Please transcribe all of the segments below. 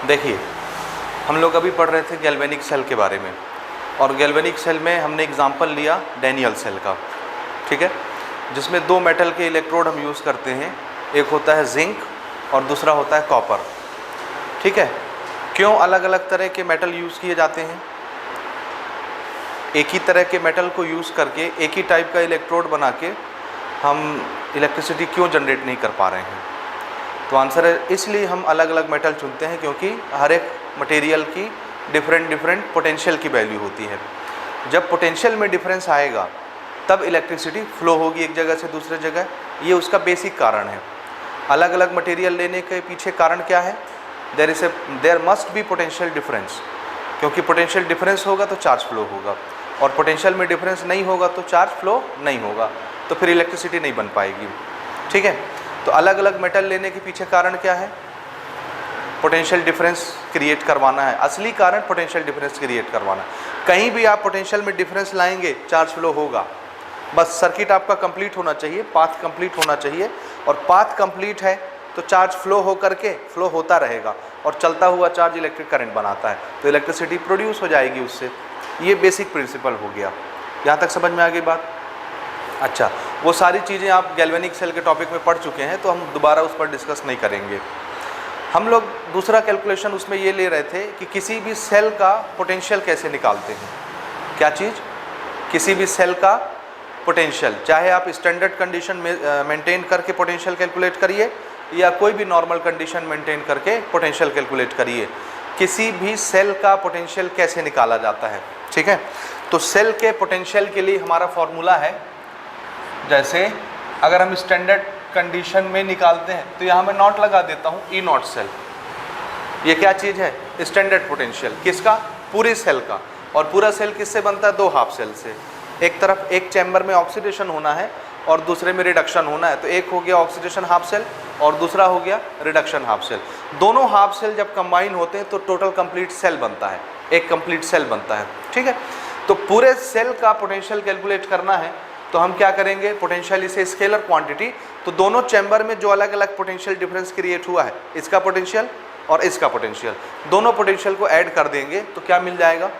देखिए, हम लोग अभी पढ़ रहे थे गैल्वेनिक सेल के बारे में, और गैल्वेनिक सेल में हमने एग्जांपल लिया डैनियल सेल का, ठीक है, जिसमें दो मेटल के इलेक्ट्रोड हम यूज़ करते हैं, एक होता है जिंक और दूसरा होता है कॉपर, ठीक है। क्यों अलग अलग तरह के मेटल यूज़ किए जाते हैं? एक ही तरह के मेटल को यूज़ करके एक ही टाइप का इलेक्ट्रोड बना के हम इलेक्ट्रिसिटी क्यों जनरेट नहीं कर पा रहे हैं? तो आंसर है इसलिए हम अलग अलग मेटल चुनते हैं क्योंकि हर एक मटेरियल की डिफरेंट पोटेंशियल की वैल्यू होती है। जब पोटेंशियल में डिफरेंस आएगा तब इलेक्ट्रिसिटी फ्लो होगी एक जगह से दूसरे जगह, ये उसका बेसिक कारण है। अलग अलग मटेरियल लेने के पीछे कारण क्या है? There must be potential difference, क्योंकि पोटेंशियल डिफरेंस होगा तो चार्ज फ्लो होगा, और पोटेंशियल में डिफरेंस नहीं होगा तो चार्ज फ्लो नहीं होगा, तो फिर इलेक्ट्रिसिटी नहीं बन पाएगी, ठीक है। तो अलग अलग मेटल लेने के पीछे कारण क्या है? पोटेंशियल डिफरेंस क्रिएट करवाना है। असली कारण पोटेंशियल डिफरेंस क्रिएट करवाना है। कहीं भी आप पोटेंशियल में डिफरेंस लाएंगे चार्ज फ्लो होगा। बस सर्किट आपका कंप्लीट होना चाहिए, पाथ कंप्लीट होना चाहिए, और पाथ कंप्लीट है तो चार्ज फ्लो हो करके फ्लो होता रहेगा, और चलता हुआ चार्ज इलेक्ट्रिक करंट बनाता है, तो इलेक्ट्रिसिटी प्रोड्यूस हो जाएगी उससे। ये बेसिक प्रिंसिपल हो गया। यहाँ तक समझ में आ गई बात? अच्छा, वो सारी चीज़ें आप गैल्वेनिक सेल के टॉपिक में पढ़ चुके हैं, तो हम दोबारा उस पर डिस्कस नहीं करेंगे। हम लोग दूसरा कैलकुलेशन उसमें ये ले रहे थे कि किसी भी सेल का पोटेंशियल कैसे निकालते हैं। क्या चीज़? किसी भी सेल का पोटेंशियल, चाहे आप स्टैंडर्ड कंडीशन में मेंटेन करके पोटेंशियल कैलकुलेट करिए या कोई भी नॉर्मल कंडीशन मेंटेन करके पोटेंशियल कैलकुलेट करिए, किसी भी सेल का पोटेंशियल कैसे निकाला जाता है, ठीक है। तो सेल के पोटेंशियल के लिए हमारा फॉर्मूला है, जैसे अगर हम स्टैंडर्ड कंडीशन में निकालते हैं तो यहाँ मैं नॉट लगा देता हूँ, ई नॉट सेल। ये क्या चीज़ है? Standard potential. किसका? पूरे सेल का। और पूरा सेल किससे बनता है? दो हाफ सेल से। एक तरफ एक चैम्बर में ऑक्सीडेशन होना है और दूसरे में रिडक्शन होना है, तो एक हो गया ऑक्सीडेशन हाफ सेल और दूसरा हो गया रिडक्शन हाफ सेल। दोनों हाफ सेल जब कंबाइन होते हैं तो टोटल कंप्लीट सेल बनता है, एक कंप्लीट सेल बनता है, ठीक है। तो पूरे सेल का पोटेंशियल कैलकुलेट करना है तो हम क्या करेंगे? पोटेंशियल इसे स्केलर क्वांटिटी, तो दोनों चैम्बर में जो अलग अलग पोटेंशियल डिफरेंस क्रिएट हुआ है, इसका पोटेंशियल और इसका पोटेंशियल, दोनों पोटेंशियल को ऐड कर देंगे तो क्या मिल जाएगा?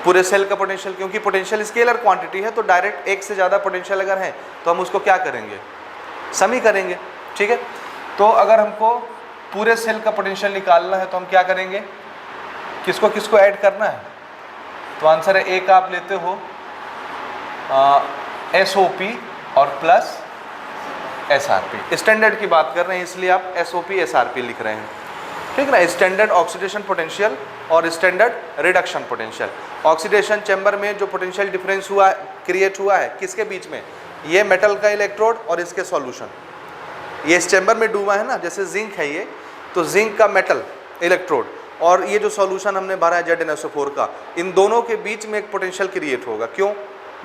पूरे सेल का पोटेंशियल। क्योंकि पोटेंशियल स्केलर क्वांटिटी है तो डायरेक्ट एक से ज़्यादा पोटेंशियल अगर है तो हम उसको क्या करेंगे? समी करेंगे, ठीक है। तो अगर हमको पूरे सेल का पोटेंशियल निकालना है तो हम क्या करेंगे? किसको किसको ऐड करना है? तो आंसर है, एक आप लेते हो SOP और प्लस SRP। स्टैंडर्ड की बात कर रहे हैं इसलिए आप SOP SRP लिख रहे हैं, ठीक है ना। स्टैंडर्ड ऑक्सीडेशन पोटेंशियल और standard reduction potential. Oxidation chamber में जो पोटेंशियल डिफरेंस हुआ क्रिएट हुआ है किसके बीच में? ये मेटल का इलेक्ट्रोड और इसके सॉल्यूशन। ये इस चैम्बर में डूबा है ना, जैसे जिंक है ये, तो जिंक का मेटल इलेक्ट्रोड और ये जो सॉल्यूशन हमने भरा है ZnSO4 का, इन दोनों के बीच में एक पोटेंशियल क्रिएट होगा। क्यों?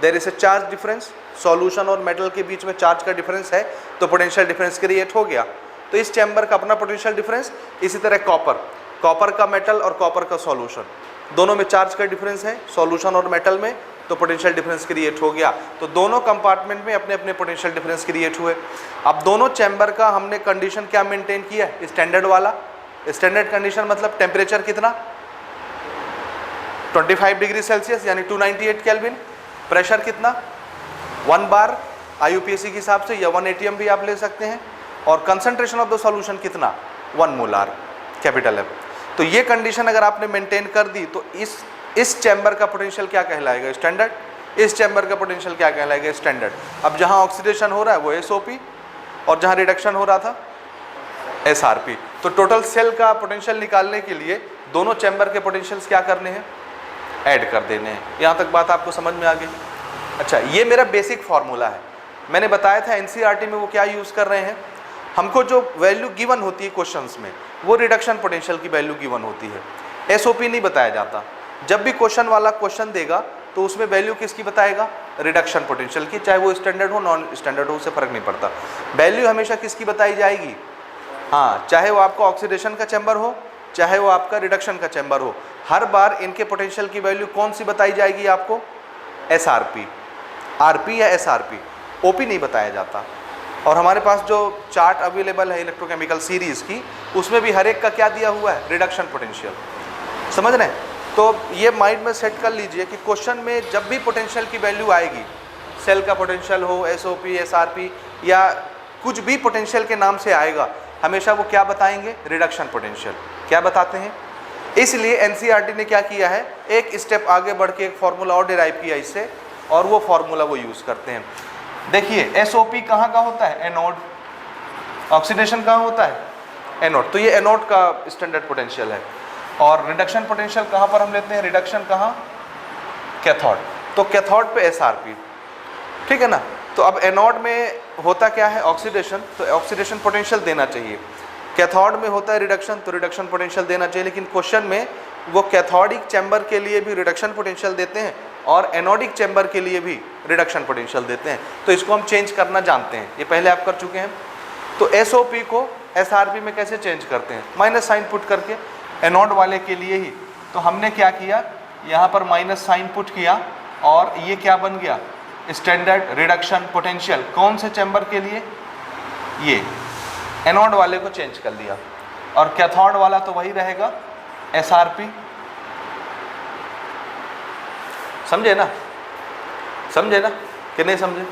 There is a charge difference. Solution और मेटल के बीच में चार्ज का डिफरेंस है तो पोटेंशियल डिफरेंस क्रिएट हो गया। तो इस चैम्बर का अपना पोटेंशियल डिफरेंस, इसी तरह कॉपर का मेटल और कॉपर का सॉल्यूशन, दोनों में चार्ज का डिफरेंस है सॉल्यूशन और मेटल में, तो पोटेंशियल डिफरेंस क्रिएट हो गया। तो दोनों कंपार्टमेंट में अपने अपने पोटेंशियल डिफरेंस क्रिएट हुए। अब दोनों चैम्बर का हमने कंडीशन क्या मेंटेन किया? स्टैंडर्ड वाला। स्टैंडर्ड कंडीशन मतलब टेम्परेचर कितना? 25 डिग्री सेल्सियस यानी 298 केल्विन। प्रेशर कितना? 1 बार IUPAC के हिसाब से, या 1 ATM भी आप ले सकते हैं। और कंसंट्रेशन ऑफ द सॉल्यूशन कितना? 1 मोलार, कैपिटल F। तो ये कंडीशन अगर आपने मेंटेन कर दी तो इस चैम्बर का पोटेंशियल क्या कहलाएगा? स्टैंडर्ड। इस चैम्बर का पोटेंशियल क्या कहलाएगा? स्टैंडर्ड। अब जहाँ ऑक्सीडेशन हो रहा है वो SOP और जहाँ रिडक्शन हो रहा था SRP। तो टोटल सेल का पोटेंशियल निकालने के लिए दोनों चैम्बर के पोटेंशियल्स क्या करने हैं? ऐड कर देने हैं। यहाँ तक बात आपको समझ में आ गई? अच्छा, ये मेरा बेसिक फार्मूला है। मैंने बताया था NCERT में वो क्या यूज़ कर रहे हैं, हमको जो वैल्यू गिवन होती है क्वेश्चंस में वो रिडक्शन पोटेंशियल की वैल्यू गिवन होती है। SOP नहीं बताया जाता। जब भी क्वेश्चन वाला क्वेश्चन देगा तो उसमें वैल्यू किसकी बताएगा? रिडक्शन पोटेंशियल की। चाहे वो स्टैंडर्ड हो नॉन स्टैंडर्ड हो, उससे फ़र्क नहीं पड़ता। वैल्यू हमेशा किसकी बताई जाएगी? हाँ, चाहे वो आपका ऑक्सीडेशन का चैम्बर हो चाहे वो आपका रिडक्शन का चैम्बर हो, हर बार इनके पोटेंशियल की वैल्यू कौन सी बताई जाएगी आपको? SRP, RP या SRP, OP नहीं बताया जाता। और हमारे पास जो चार्ट अवेलेबल है इलेक्ट्रोकेमिकल सीरीज़ की, उसमें भी हर एक का क्या दिया हुआ है, रिडक्शन पोटेंशियल। समझ रहे हैं? तो ये माइंड में सेट कर लीजिए कि क्वेश्चन में जब भी पोटेंशियल की वैल्यू आएगी, सेल का पोटेंशियल हो, SOP, SRP या कुछ भी पोटेंशियल के नाम से आएगा, हमेशा वो क्या बताएंगे, रिडक्शन पोटेंशियल। क्या बताते हैं? इसलिए NCERT ने क्या किया है, एक स्टेप आगे बढ़ के एक फार्मूला और डिराइव किया इससे, और वो फार्मूला वो यूज़ करते हैं। देखिए SOP कहाँ का होता है, एनोड। ऑक्सीडेशन कहाँ होता है, एनोड। तो ये एनोड का स्टैंडर्ड पोटेंशियल है। और रिडक्शन पोटेंशियल कहाँ पर हम लेते हैं, रिडक्शन कहाँ, कैथोड। तो कैथोड पे SRP, ठीक है ना। तो अब एनोड में होता क्या है, ऑक्सीडेशन, तो ऑक्सीडेशन पोटेंशियल देना चाहिए। कैथोड में होता है रिडक्शन, तो रिडक्शन पोटेंशियल देना चाहिए। लेकिन क्वेश्चन में वो कैथोडिक चैम्बर के लिए भी रिडक्शन पोटेंशियल देते हैं और एनोडिक चैम्बर के लिए भी रिडक्शन पोटेंशियल देते हैं। तो इसको हम चेंज करना जानते हैं, ये पहले आप कर चुके हैं। तो SOP को SRP में कैसे चेंज करते हैं, माइनस साइन पुट करके, एनोड वाले के लिए ही। तो हमने क्या किया, यहाँ पर माइनस साइन पुट किया और ये क्या बन गया, स्टैंडर्ड रिडक्शन पोटेंशियल। कौन से चैम्बर के लिए, ये एनोड वाले को चेंज कर लिया। और कैथोड वाला तो वही रहेगा, SRP। समझे ना, समझे ना कि नहीं समझे?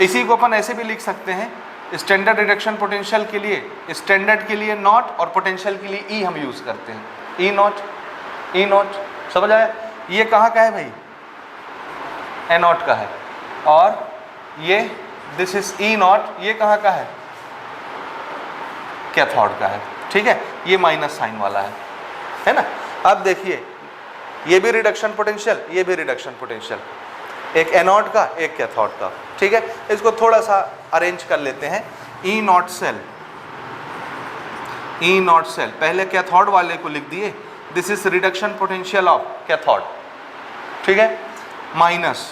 इसी को अपन ऐसे भी लिख सकते हैं, स्टैंडर्ड रिडक्शन पोटेंशियल के लिए, स्टैंडर्ड के लिए नॉट और पोटेंशियल के लिए ई हम यूज़ करते हैं, ई नॉट, ई नॉट। समझ आया? ये कहाँ का है भाई, एनोड का है। और ये दिस इज ई नॉट, ये कहाँ का है, कैथोड का है। ठीक है, ये माइनस साइन वाला है ना। अब देखिए ये भी रिडक्शन पोटेंशियल, ये भी रिडक्शन पोटेंशियल, एक एनोड का एक कैथोड का। ठीक है, इसको थोड़ा सा अरेंज कर लेते हैं। E naught cell, E naught cell, पहले कैथोड वाले को लिख दिए, this is reduction potential of cathode. ठीक है, minus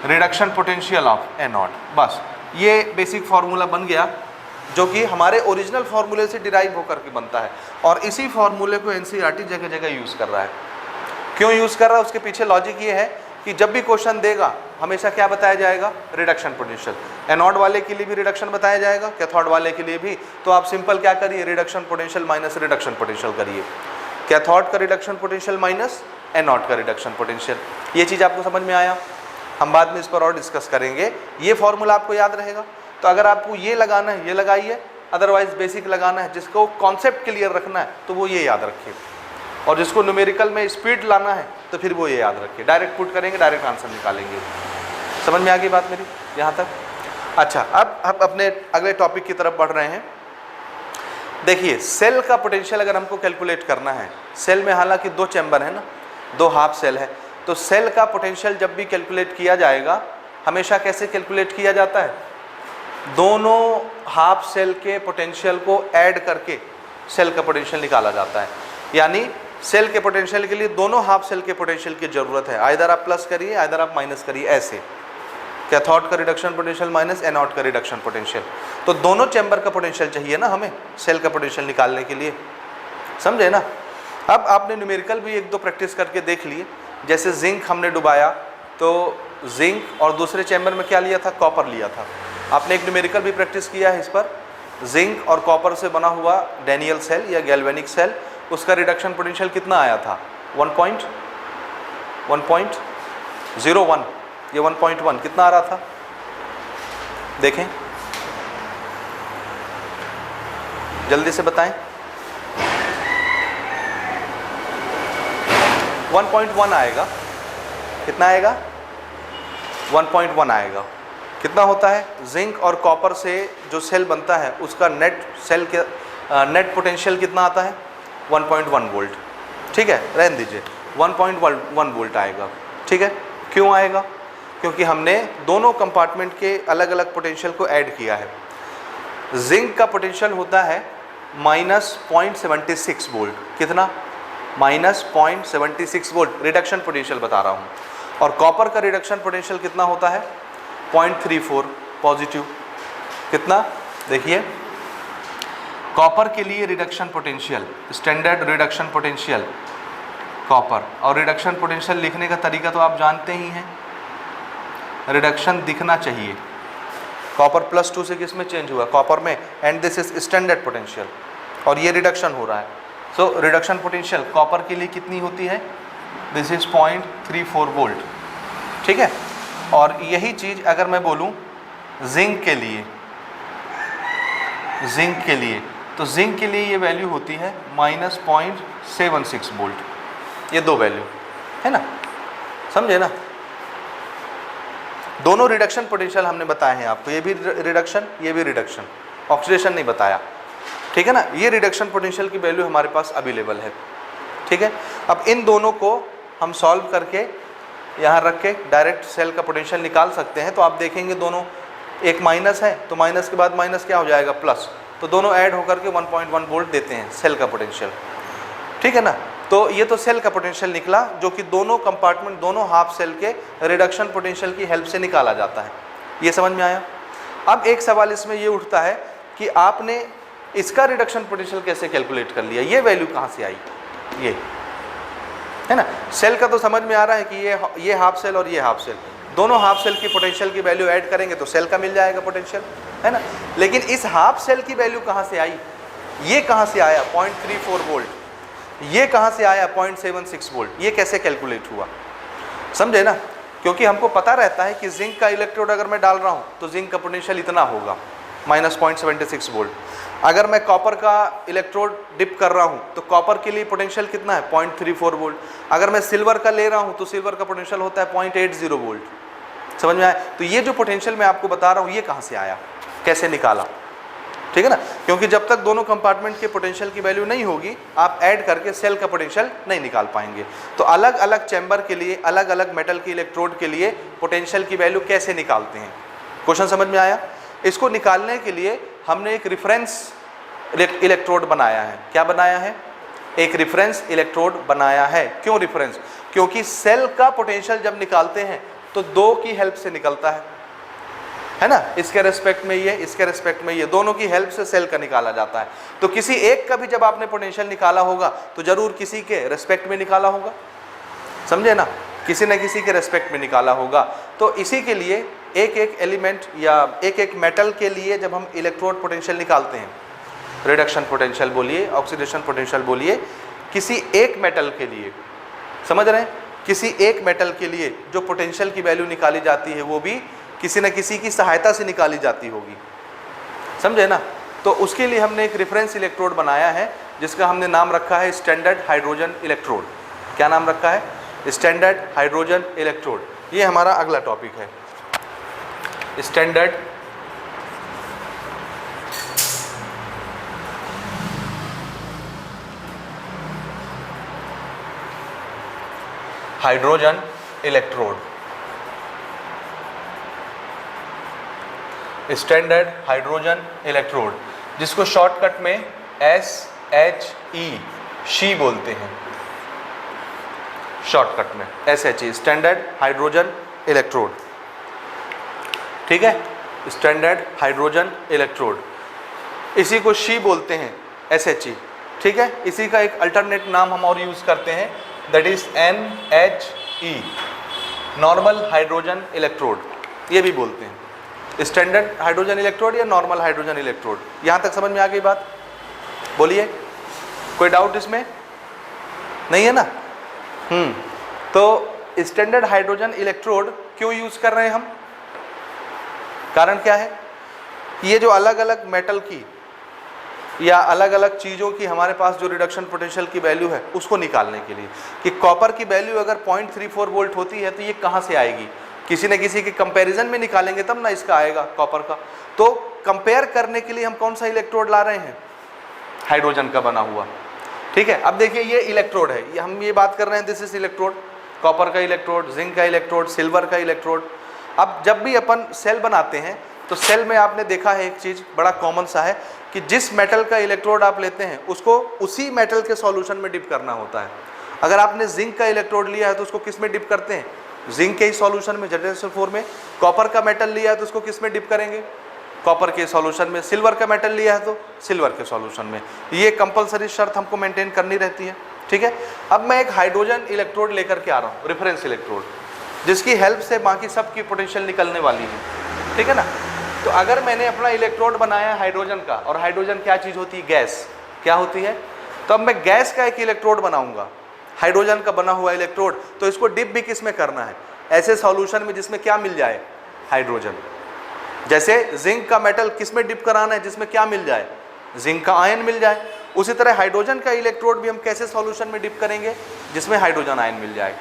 reduction potential of anode. बस ये बेसिक फार्मूला बन गया, जो कि हमारे ओरिजिनल फार्मूले से डिराइव होकर के बनता है। और इसी फार्मूले को NCERT जगह जगह यूज़ कर रहा है। क्यों यूज़ कर रहा है, उसके पीछे लॉजिक ये है कि जब भी क्वेश्चन देगा हमेशा क्या बताया जाएगा, रिडक्शन पोटेंशियल। एनोड वाले के लिए भी रिडक्शन बताया जाएगा, कैथोड वाले के लिए भी। तो आप सिंपल क्या करिए, reduction potential minus reduction potential करिए। कैथोड का रिडक्शन पोटेंशियल माइनस एनोड का रिडक्शन पोटेंशियल। ये चीज़ आपको समझ में आया? हम बाद में इस पर और डिस्कस करेंगे। ये फॉर्मूला आपको याद रहेगा। तो अगर आपको ये लगाना है ये लगाइए, अदरवाइज बेसिक लगाना है, जिसको कॉन्सेप्ट क्लियर रखना है तो वो ये याद रखिए, और जिसको न्यूमेरिकल में स्पीड लाना है तो फिर वो ये याद रखिए। डायरेक्ट पुट करेंगे, डायरेक्ट आंसर निकालेंगे। समझ में आ गई बात मेरी यहाँ तक? अच्छा, अब हम अपने अगले टॉपिक की तरफ बढ़ रहे हैं। देखिए सेल का पोटेंशियल अगर हमको कैलकुलेट करना है, सेल में हालांकि दो चैम्बर है ना, दो हाफ सेल है, तो सेल का पोटेंशियल जब भी कैलकुलेट किया जाएगा हमेशा कैसे कैलकुलेट किया जाता है, दोनों हाफ सेल के पोटेंशियल को ऐड करके सेल का पोटेंशियल निकाला जाता है। यानी सेल के पोटेंशियल के लिए दोनों हाफ सेल के पोटेंशियल की ज़रूरत है। आइदर आप प्लस करिए, आइदर आप माइनस करिए, ऐसे। कैथोड का रिडक्शन पोटेंशियल माइनस एनोड का रिडक्शन पोटेंशियल। तो दोनों चैम्बर का पोटेंशियल चाहिए ना हमें सेल का पोटेंशियल निकालने के लिए। समझे ना? अब आपने न्यूमेरिकल भी एक दो प्रैक्टिस करके देख लिए। जैसे जिंक हमने डुबाया, तो जिंक और दूसरे चैम्बर में क्या लिया था, कॉपर लिया था। आपने एक न्यूमेरिकल भी प्रैक्टिस किया है इस पर। जिंक और कॉपर से बना हुआ डैनियल सेल या गैल्वेनिक सेल, उसका रिडक्शन पोटेंशियल कितना आया था, 1.01, ये 1.1 कितना आ रहा था, देखें जल्दी से बताएं। 1.1 आएगा। कितना आएगा, 1.1 आएगा। कितना होता है, जिंक और कॉपर से जो सेल बनता है उसका नेट सेल के नेट पोटेंशियल कितना आता है, 1.1 वोल्ट। ठीक है, रहने दीजिए, 1.1 वोल्ट आएगा। ठीक है, क्यों आएगा, क्योंकि हमने दोनों कंपार्टमेंट के अलग अलग पोटेंशियल को ऐड किया है। जिंक का पोटेंशियल होता है -0.76 वोल्ट। कितना, -0.76 वोल्ट रिडक्शन पोटेंशियल बता रहा हूँ। और कॉपर का रिडक्शन पोटेंशियल कितना होता है, 0.34 पॉजिटिव। कितना, देखिए कॉपर के लिए reduction potential, standard reduction potential copper. और रिडक्शन पोटेंशियल लिखने का तरीका तो आप जानते ही हैं, रिडक्शन दिखना चाहिए, कॉपर +2 से किस में चेंज हुआ, कॉपर में, and this is standard potential, और ये रिडक्शन हो रहा है। सो रिडक्शन पोटेंशियल कॉपर के लिए कितनी होती है, दिस इज 0.34 वोल्ट, ठीक है। और यही चीज़ अगर मैं बोलूँ जिंक के लिए, तो जिंक के लिए ये वैल्यू होती है -0.76 वोल्ट। ये दो वैल्यू है ना, समझे ना। दोनों रिडक्शन पोटेंशियल हमने बताए हैं आपको, ये भी रिडक्शन, ये भी रिडक्शन, ऑक्सीडेशन नहीं बताया, ठीक है ना। ये रिडक्शन पोटेंशियल की वैल्यू हमारे पास अवेलेबल है, ठीक है। अब इन दोनों को हम सॉल्व करके यहाँ रख के डायरेक्ट सेल का पोटेंशियल निकाल सकते हैं। तो आप देखेंगे दोनों, एक माइनस है तो माइनस के बाद माइनस क्या हो जाएगा, प्लस, तो दोनों ऐड होकर के 1.1 वोल्ट देते हैं सेल का पोटेंशियल, ठीक है ना। तो ये तो सेल का पोटेंशियल निकला, जो कि दोनों कंपार्टमेंट, दोनों हाफ सेल के रिडक्शन पोटेंशियल की हेल्प से निकाला जाता है। ये समझ में आया। अब एक सवाल इसमें ये उठता है कि आपने इसका रिडक्शन पोटेंशियल कैसे कैलकुलेट कर लिया, ये वैल्यू कहाँ से आई, ये है ना। सेल का तो समझ में आ रहा है कि ये हाफ सेल और ये हाफ सेल, दोनों हाफ सेल की पोटेंशियल की वैल्यू ऐड करेंगे तो सेल का मिल जाएगा पोटेंशियल, है ना। लेकिन इस हाफ सेल की वैल्यू कहाँ से आई, ये कहाँ से आया 0.34 वोल्ट, ये कहाँ से आया 0.76 वोल्ट, ये कैसे कैलकुलेट हुआ, समझे ना। क्योंकि हमको पता रहता है कि जिंक का इलेक्ट्रोड अगर मैं डाल रहा हूँ तो जिंक का पोटेंशियल इतना होगा -0.76 वोल्ट। अगर मैं कॉपर का इलेक्ट्रोड डिप कर रहा हूँ तो कॉपर के लिए पोटेंशियल कितना है 0.34 वोल्ट। अगर मैं सिल्वर का ले रहा हूँ तो सिल्वर का पोटेंशियल होता है 0.80 वोल्ट, समझ में आया। तो ये जो पोटेंशियल मैं आपको बता रहा हूँ ये कहाँ से आया, कैसे निकाला, ठीक है ना। क्योंकि जब तक दोनों कंपार्टमेंट के पोटेंशियल की वैल्यू नहीं होगी आप ऐड करके सेल का पोटेंशियल नहीं निकाल पाएंगे। तो अलग अलग चैम्बर के लिए, अलग अलग मेटल के इलेक्ट्रोड के लिए पोटेंशियल की वैल्यू कैसे निकालते हैं, क्वेश्चन समझ में आया। इसको निकालने के लिए हमने एक रिफरेंस इलेक्ट्रोड बनाया है। क्या बनाया है, एक रिफरेंस इलेक्ट्रोड बनाया है। क्यों रिफरेंस, क्योंकि सेल का पोटेंशियल जब निकालते हैं तो दो की हेल्प से निकलता है ना। इसके रेस्पेक्ट में ये, इसके रेस्पेक्ट में ये, दोनों की हेल्प से सेल का निकाला जाता है। तो किसी एक का भी जब आपने पोटेंशियल निकाला होगा तो जरूर किसी के रेस्पेक्ट में निकाला होगा, समझे ना, किसी न किसी के रेस्पेक्ट में निकाला होगा। तो इसी के लिए एक एक एलिमेंट या एक एक मेटल के लिए जब हम इलेक्ट्रोड पोटेंशियल निकालते हैं, रिडक्शन पोटेंशियल बोलिए, ऑक्सीडेशन पोटेंशियल बोलिए, किसी एक मेटल के लिए, समझ रहे हैं, किसी एक मेटल के लिए जो पोटेंशियल की वैल्यू निकाली जाती है वो भी किसी न किसी की सहायता से निकाली जाती होगी, समझे ना। तो उसके लिए हमने एक रेफरेंस इलेक्ट्रोड बनाया है जिसका हमने नाम रखा है स्टैंडर्ड हाइड्रोजन इलेक्ट्रोड। क्या नाम रखा है, स्टैंडर्ड हाइड्रोजन इलेक्ट्रोड। ये हमारा अगला टॉपिक है, standard hydrogen electrode. Standard hydrogen electrode, जिसको शॉर्टकट में SHE शी बोलते हैं, शॉर्टकट में SHE, स्टैंडर्ड हाइड्रोजन इलेक्ट्रोड, ठीक है। स्टैंडर्ड हाइड्रोजन इलेक्ट्रोड, इसी को शी बोलते हैं, SHE, ठीक है। इसी का एक अल्टरनेट नाम हम और यूज करते हैं, that is NHE, normal hydrogen electrode, ये भी बोलते हैं, स्टैंडर्ड हाइड्रोजन इलेक्ट्रोड या नॉर्मल हाइड्रोजन इलेक्ट्रोड। यहाँ तक समझ में आ गई बात, बोलिए, कोई डाउट इसमें नहीं है ना। तो स्टैंडर्ड हाइड्रोजन इलेक्ट्रोड क्यों यूज कर रहे हैं हम, कारण क्या है, ये जो अलग अलग मेटल की या अलग अलग चीज़ों की हमारे पास जो रिडक्शन पोटेंशियल की वैल्यू है उसको निकालने के लिए, कि कॉपर की वैल्यू अगर 0.34 वोल्ट होती है तो ये कहाँ से आएगी, किसी न किसी के कंपैरिजन में निकालेंगे तब ना इसका आएगा कॉपर का। तो कंपेयर करने के लिए हम कौन सा इलेक्ट्रोड ला रहे हैं, हाइड्रोजन का बना हुआ, ठीक है। अब देखिए ये इलेक्ट्रोड है, ये हम ये बात कर रहे हैं, दिस इज इलेक्ट्रोड, कॉपर का इलेक्ट्रोड, जिंक का इलेक्ट्रोड, सिल्वर का इलेक्ट्रोड। अब जब भी अपन सेल बनाते हैं तो सेल में आपने देखा है एक चीज़ बड़ा कॉमन सा है कि जिस मेटल का इलेक्ट्रोड आप लेते हैं उसको उसी मेटल के सॉल्यूशन में डिप करना होता है। अगर आपने जिंक का इलेक्ट्रोड लिया है तो उसको किस में डिप करते हैं, जिंक के ही सॉल्यूशन में, ZnSO4 में। कॉपर का मेटल लिया है तो उसको किस में डिप करेंगे, कॉपर के सॉल्यूशन में। सिल्वर का मेटल लिया है तो सिल्वर के सॉल्यूशन में। ये कंपलसरी शर्त हमको मेंटेन करनी रहती है, ठीक है। अब मैं एक हाइड्रोजन इलेक्ट्रोड लेकर के आ रहा हूँ, रेफरेंस इलेक्ट्रोड, जिसकी हेल्प से बाकी सब की पोटेंशियल निकलने वाली है, ठीक है ना। तो अगर मैंने अपना इलेक्ट्रोड बनाया हाइड्रोजन का, और हाइड्रोजन क्या चीज़ होती है? गैस। क्या होती है? तो अब मैं गैस का एक इलेक्ट्रोड बनाऊंगा, हाइड्रोजन का बना हुआ इलेक्ट्रोड, तो इसको डिप भी किस में करना है? ऐसे सॉल्यूशन में जिसमें क्या मिल जाए? हाइड्रोजन। जैसे जिंक का मेटल किस में डिप कराना है? जिसमें क्या मिल जाए? जिंक का आयन मिल जाए। उसी तरह हाइड्रोजन का इलेक्ट्रोड भी हम कैसे सॉल्यूशन में डिप करेंगे? जिसमें हाइड्रोजन आयन मिल जाए।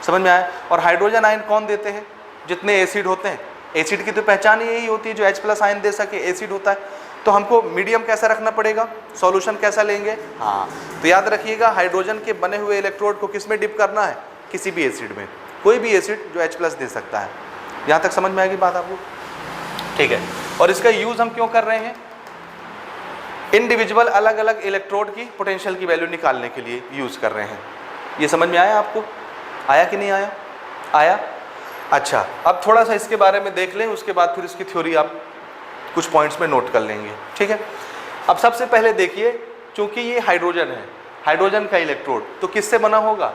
समझ में आया? और हाइड्रोजन आयन कौन देते हैं? जितने एसिड होते हैं। एसिड की तो पहचान यही होती है जो H+ आयन दे सके, एसिड होता है। तो हमको मीडियम कैसा रखना पड़ेगा? सॉल्यूशन कैसा लेंगे? हाँ, तो याद रखिएगा हाइड्रोजन के बने हुए इलेक्ट्रोड को किस में डिप करना है? किसी भी एसिड में, कोई भी एसिड जो H+ दे सकता है। यहाँ तक समझ में आएगी बात आपको? ठीक है। और इसका यूज़ हम क्यों कर रहे हैं? इंडिविजुअल अलग अलग इलेक्ट्रोड की पोटेंशियल की वैल्यू निकालने के लिए यूज़ कर रहे हैं। ये समझ में आया आपको? आया कि नहीं आया? आया। अच्छा, अब थोड़ा सा इसके बारे में देख लें, उसके बाद फिर इसकी थ्योरी आप कुछ पॉइंट्स में नोट कर लेंगे। ठीक है। अब सबसे पहले देखिए, चूंकि ये हाइड्रोजन है, हाइड्रोजन का इलेक्ट्रोड तो किससे बना होगा?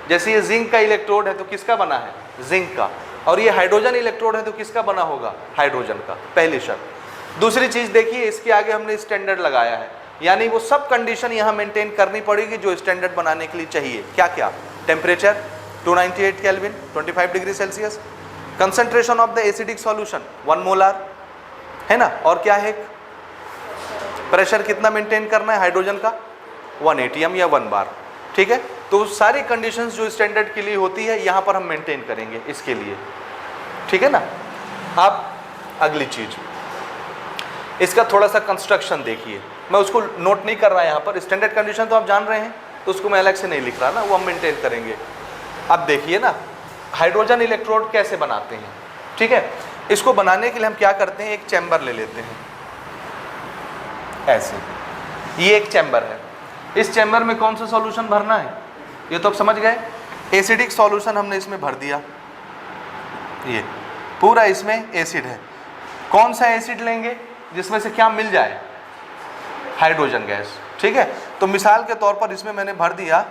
जैसे ये जिंक का इलेक्ट्रोड है तो किसका बना है? जिंक का। और ये हाइड्रोजन इलेक्ट्रोड है तो किसका बना होगा? हाइड्रोजन का। पहली शर्त। दूसरी चीज़ देखिए, इसके आगे हमने स्टैंडर्ड लगाया है, यानी वो सब कंडीशन यहाँ मेंटेन करनी पड़ेगी जो स्टैंडर्ड बनाने के लिए चाहिए। क्या क्या? Temperature 298 kelvin, 25 degree Celsius. Concentration of the acidic solution 1 molar, है ना? और क्या है? प्रेशर कितना मेंटेन करना है हाइड्रोजन का? 1 atm या 1 बार। ठीक है। तो सारी कंडीशंस जो स्टैंडर्ड के लिए होती है यहाँ पर हम मेंटेन करेंगे इसके लिए। ठीक है ना? अब अगली चीज, इसका थोड़ा सा कंस्ट्रक्शन देखिए। मैं उसको नोट नहीं कर रहा यहाँ पर, स्टैंडर्ड कंडीशन तो आप जान रहे हैं, तो उसको मैं अलग से नहीं लिख रहा ना, वो हम मेंटेन करेंगे। अब देखिए ना, हाइड्रोजन इलेक्ट्रोड कैसे बनाते हैं? ठीक है। इसको बनाने के लिए हम क्या करते हैं? एक चैम्बर ले लेते हैं ऐसे। ये एक चैम्बर है। इस चैम्बर में कौन सा सॉल्यूशन भरना है? ये तो आप समझ गए। एसिडिक सॉल्यूशन हमने इसमें भर दिया। ये पूरा इसमें एसिड है। कौन सा एसिड लेंगे जिसमें से क्या मिल जाए? Hydrogen gas. ठीक है। तो मिसाल के तौर पर इसमें मैंने भर दिया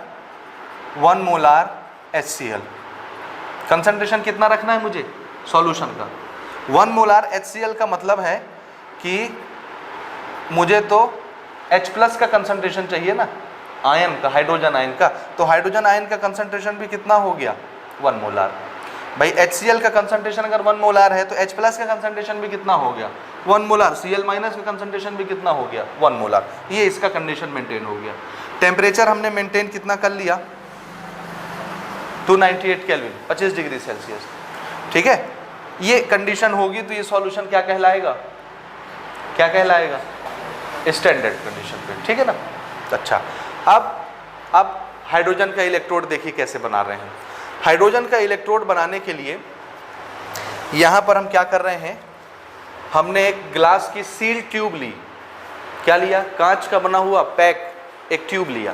1 मोलार HCl। कंसंट्रेशन कितना रखना है मुझे सॉल्यूशन का? 1 मोलार HCl का मतलब है कि मुझे तो H+ का कंसंट्रेशन चाहिए ना, आयन का, हाइड्रोजन आयन का। तो हाइड्रोजन आयन का कंसंट्रेशन भी कितना हो गया? 1 मोलार। भाई HCl का कंसंट्रेशन अगर 1 मोलार है तो H+ का कंसंट्रेशन भी कितना हो गया? 1 मोलार। Cl- का कंसंट्रेशन भी कितना हो गया? 1 मोलार। ये इसका कंडीशन मेंटेन हो गया। टेम्परेचर हमने मेंटेन कितना कर लिया? 298 केल्विन, 25 डिग्री सेल्सियस। ठीक है। ये कंडीशन होगी तो ये सॉल्यूशन क्या कहलाएगा? क्या कहलाएगा? स्टैंडर्ड कंडीशन पे। ठीक है ना? अच्छा, अब हाइड्रोजन का इलेक्ट्रोड देखिए कैसे बना रहे हैं। हाइड्रोजन का इलेक्ट्रोड बनाने के लिए यहाँ पर हम क्या कर रहे हैं? हमने एक ग्लास की सील ट्यूब ली। क्या लिया? कांच का बना हुआ पैक एक ट्यूब लिया,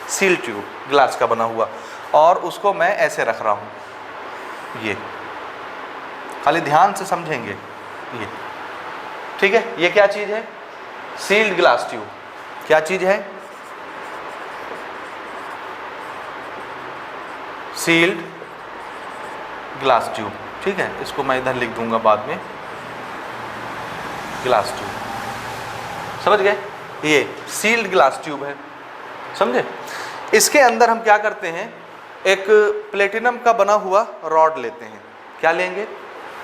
सील ट्यूब ग्लास का बना हुआ, और उसको मैं ऐसे रख रहा हूँ। ये खाली ध्यान से समझेंगे ये। ठीक है। ये क्या चीज़ है? Sealed glass tube. क्या चीज़ है? Sealed glass tube. ठीक है। इसको मैं इधर लिख दूंगा बाद में, ग्लास ट्यूब। समझ गए? ये सील्ड ग्लास ट्यूब है, समझे? इसके अंदर हम क्या करते हैं? एक प्लेटिनम का बना हुआ रॉड लेते हैं। क्या लेंगे?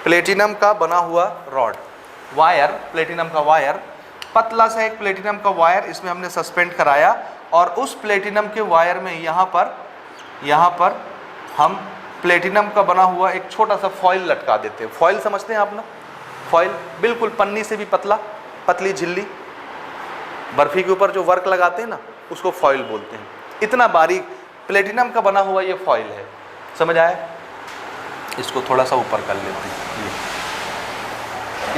प्लेटिनम का बना हुआ रॉड, वायर, प्लेटिनम का वायर, पतला सा एक प्लेटिनम का वायर इसमें हमने सस्पेंड कराया, और उस प्लेटिनम के वायर में यहाँ पर हम प्लेटिनम का बना हुआ एक छोटा सा फॉइल लटका देते हैं। फॉइल समझते हैं आप ना? फॉइल बिल्कुल पन्नी से भी पतला, पतली झिल्ली, बर्फी के ऊपर जो वर्क लगाते हैं ना, उसको फॉइल बोलते हैं। इतना बारीक प्लेटिनम का बना हुआ ये फॉइल है। समझ आया? इसको थोड़ा सा ऊपर कर लेते हैं।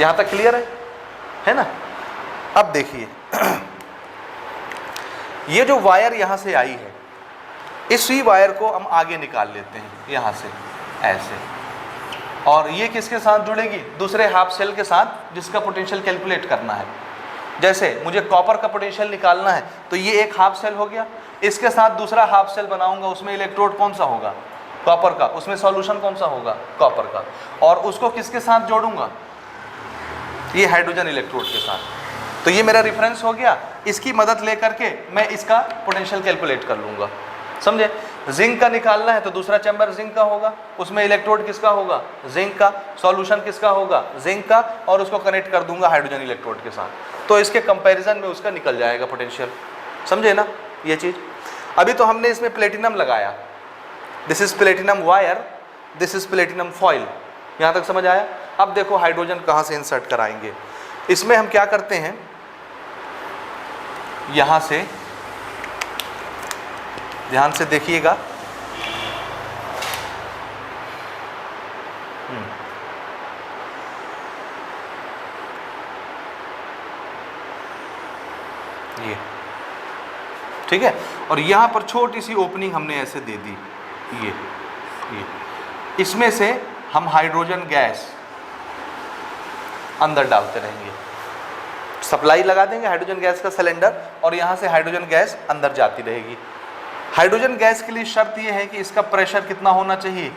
यहाँ तक क्लियर है ना? अब देखिए, ये जो वायर यहाँ से आई है, इसी वायर को हम आगे निकाल लेते हैं यहाँ से ऐसे, और ये किसके साथ जुड़ेगी? दूसरे हाफ सेल के साथ, जिसका पोटेंशियल कैलकुलेट करना है। जैसे मुझे कॉपर का पोटेंशियल निकालना है, तो ये एक हाफ सेल हो गया, इसके साथ दूसरा हाफ सेल बनाऊंगा, उसमें इलेक्ट्रोड कौन सा होगा? कॉपर का। उसमें सॉल्यूशन कौन सा होगा? कॉपर का। और उसको किसके साथ जोड़ूंगा? ये हाइड्रोजन इलेक्ट्रोड के साथ। तो ये मेरा रेफरेंस हो गया, इसकी मदद लेकर के मैं इसका पोटेंशियल कैलकुलेट कर लूँगा, समझे। जिंक का निकालना है तो दूसरा चैम्बर जिंक का होगा, उसमें इलेक्ट्रोड किसका होगा, जिंक का, सॉल्यूशन किसका होगा, जिंक का, और उसको कनेक्ट कर दूंगा हाइड्रोजन इलेक्ट्रोड के साथ, तो इसके कंपैरिजन में उसका निकल जाएगा पोटेंशियल, समझे ना ये चीज़। अभी तो हमने इसमें प्लेटिनम लगाया, this is platinum wire, this is platinum foil, यहाँ तक समझ आया। अब देखो हाइड्रोजन कहाँ से इंसर्ट कराएंगे। इसमें हम क्या करते हैं, यहाँ से ध्यान से देखिएगा, ये ठीक है, और यहाँ पर छोटी सी ओपनिंग हमने ऐसे दे दी, ये इसमें से हम हाइड्रोजन गैस अंदर डालते रहेंगे, सप्लाई लगा देंगे हाइड्रोजन गैस का सिलेंडर, और यहाँ से हाइड्रोजन गैस अंदर जाती रहेगी। हाइड्रोजन गैस के लिए शर्त यह है कि इसका प्रेशर कितना होना चाहिए,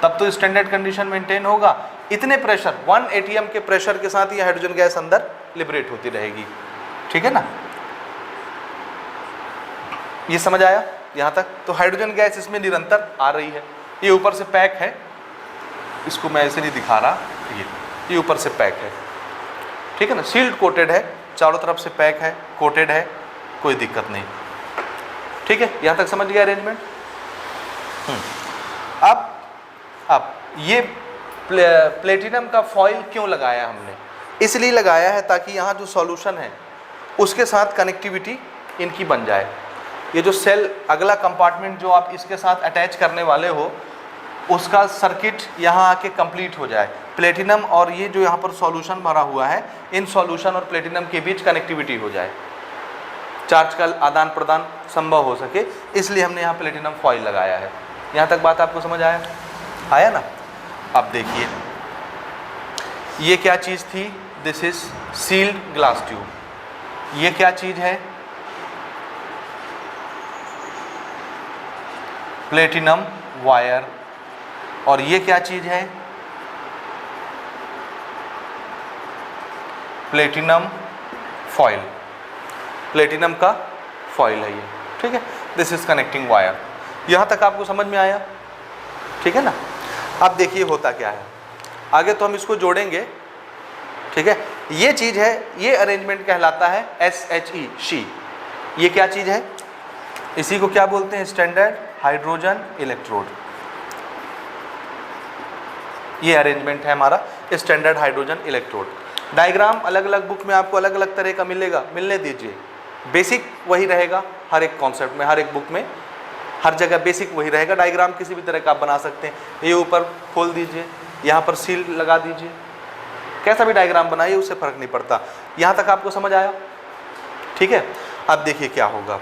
तब तो स्टैंडर्ड कंडीशन मेंटेन होगा। इतने प्रेशर 1 atm के प्रेशर के साथ ये हाइड्रोजन गैस अंदर लिबरेट होती रहेगी, ठीक है ना, ये समझ आया यहाँ तक। तो हाइड्रोजन गैस इसमें निरंतर आ रही है, ये ऊपर से पैक है, इसको मैं ऐसे नहीं दिखा रहा, ये ऊपर से पैक है, ठीक है ना, सील्ड कोटेड है, चारों तरफ से पैक है, कोटेड है, कोई दिक्कत नहीं, ठीक है, यहाँ तक समझ गया अरेंजमेंट। अब ये प्लेटिनम का फॉइल क्यों लगाया हमने, इसलिए लगाया है ताकि यहाँ जो सॉल्यूशन है उसके साथ कनेक्टिविटी इनकी बन जाए। ये जो सेल अगला कंपार्टमेंट जो आप इसके साथ अटैच करने वाले हो, उसका सर्किट यहाँ आके कंप्लीट हो जाए, प्लेटिनम और ये जो यहाँ पर सॉल्यूशन भरा हुआ है, इन सॉल्यूशन और प्लेटिनम के बीच कनेक्टिविटी हो जाए, चार्ज का आदान प्रदान संभव हो सके, इसलिए हमने यहाँ प्लेटिनम फॉइल लगाया है। यहाँ तक बात आपको समझ आया ना। अब देखिए ये क्या चीज़ थी, this is sealed glass tube, ये क्या चीज़ है, प्लेटिनम वायर, और ये क्या चीज़ है, प्लेटिनम फॉइल, प्लेटिनम का फॉइल है ये, ठीक है, दिस इज कनेक्टिंग वायर। यहाँ तक आपको समझ में आया, ठीक है ना। अब देखिए होता क्या है, आगे तो हम इसको जोड़ेंगे, ठीक है। ये चीज़ है, ये अरेंजमेंट कहलाता है SHE शी। ये क्या चीज़ है, इसी को क्या बोलते हैं, स्टैंडर्ड हाइड्रोजन इलेक्ट्रोड। ये अरेंजमेंट है हमारा स्टैंडर्ड हाइड्रोजन इलेक्ट्रोड। डायग्राम अलग अलग बुक में आपको अलग अलग तरह का मिलेगा, मिलने दीजिए, बेसिक वही रहेगा हर एक कॉन्सेप्ट में, हर एक बुक में, हर जगह बेसिक वही रहेगा। डायग्राम किसी भी तरह का आप बना सकते हैं, ये ऊपर खोल दीजिए, यहाँ पर सील लगा दीजिए, कैसा भी डायग्राम बनाइए, उससे फ़र्क नहीं पड़ता। यहाँ तक आपको समझ आया, ठीक है। अब देखिए क्या होगा,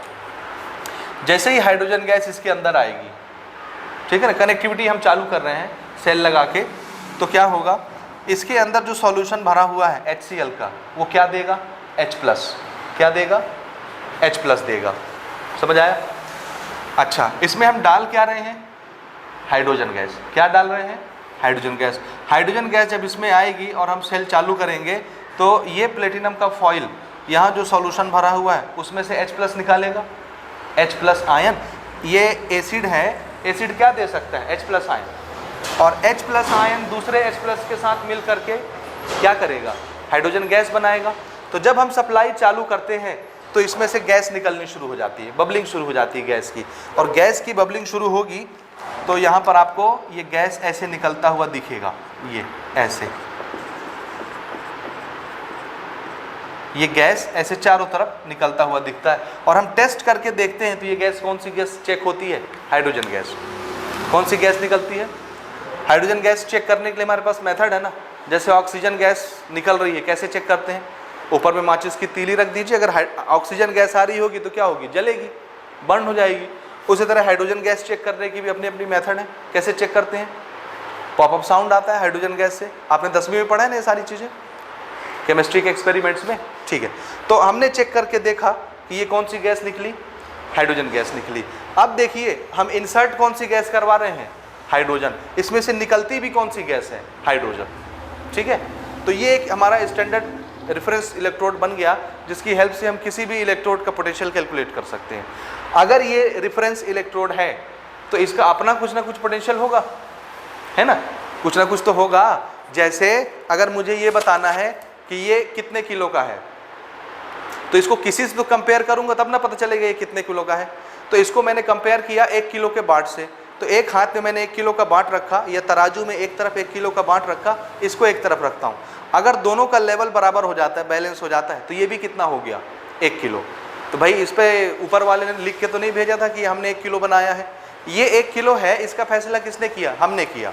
जैसे ही हाइड्रोजन गैस इसके अंदर आएगी, ठीक है ना, कनेक्टिविटी हम चालू कर रहे हैं सेल लगा के, तो क्या होगा, इसके अंदर जो सॉल्यूशन भरा हुआ है HCl का, वो क्या देगा, H+, क्या देगा, H+ देगा, समझ आया। अच्छा, इसमें हम डाल क्या रहे हैं, हाइड्रोजन गैस, क्या डाल रहे हैं, हाइड्रोजन गैस। हाइड्रोजन गैस जब इसमें आएगी और हम सेल चालू करेंगे, तो ये प्लेटिनम का फॉइल, यहाँ जो सॉल्यूशन भरा हुआ है उसमें से H+ निकालेगा, H+ आयन, ये एसिड है, एसिड क्या दे सकता है, H+ आयन, और H+ आयन दूसरे H+ के साथ मिल करके क्या करेगा, हाइड्रोजन गैस बनाएगा। तो जब हम सप्लाई चालू करते हैं तो इसमें से गैस निकलनी शुरू हो जाती है, बबलिंग शुरू हो जाती है गैस की, और गैस की बबलिंग शुरू होगी तो यहाँ पर आपको ये गैस ऐसे निकलता हुआ दिखेगा, ये ऐसे, ये गैस ऐसे चारों तरफ निकलता हुआ दिखता है। और हम टेस्ट करके देखते हैं तो ये गैस कौन सी गैस चेक होती है, हाइड्रोजन गैस। कौन सी गैस निकलती है, हाइड्रोजन गैस चेक करने के लिए हमारे पास मेथड है ना, जैसे ऑक्सीजन गैस निकल रही है, कैसे चेक करते हैं, ऊपर में माचिस की तीली रख दीजिए, अगर ऑक्सीजन गैस आ रही होगी तो क्या होगी, जलेगी, बर्न हो जाएगी। उसी तरह हाइड्रोजन गैस चेक करने की भी अपनी अपनी मेथड है, कैसे चेक करते हैं, पॉपअप साउंड आता है हाइड्रोजन गैस से, आपने 10वीं में पढ़ा है ना ये सारी चीज़ें केमिस्ट्री के एक्सपेरिमेंट्स में, ठीक है। तो हमने चेक करके देखा कि ये कौन सी गैस निकली, हाइड्रोजन गैस निकली। अब देखिए हम इंसर्ट कौन सी गैस करवा रहे हैं, हाइड्रोजन, इसमें से निकलती भी कौन सी गैस है, हाइड्रोजन, ठीक है। तो ये एक हमारा स्टैंडर्ड रेफरेंस इलेक्ट्रोड बन गया, जिसकी हेल्प से हम किसी भी इलेक्ट्रोड का पोटेंशियल कैलकुलेट कर सकते हैं। अगर ये रेफरेंस इलेक्ट्रोड है तो इसका अपना कुछ ना कुछ पोटेंशियल होगा, है ना, कुछ ना कुछ तो होगा। जैसे अगर मुझे ये बताना है कि ये कितने किलो का है, तो इसको किसी से तो कंपेयर करूंगा तब ना पता चलेगा ये कितने किलो का है। तो इसको मैंने कंपेयर किया 1 किलो के बाट से, तो एक हाथ में मैंने 1 किलो का बाट रखा, या तराजू में एक तरफ 1 किलो का बाट रखा, इसको एक तरफ रखता हूँ। अगर दोनों का लेवल बराबर हो जाता है, बैलेंस हो जाता है, तो ये भी कितना हो गया 1 किलो। तो भाई इस पे ऊपर वाले ने लिख के तो नहीं भेजा था कि हमने 1 किलो बनाया है, ये 1 किलो है, इसका फैसला किसने किया, हमने किया,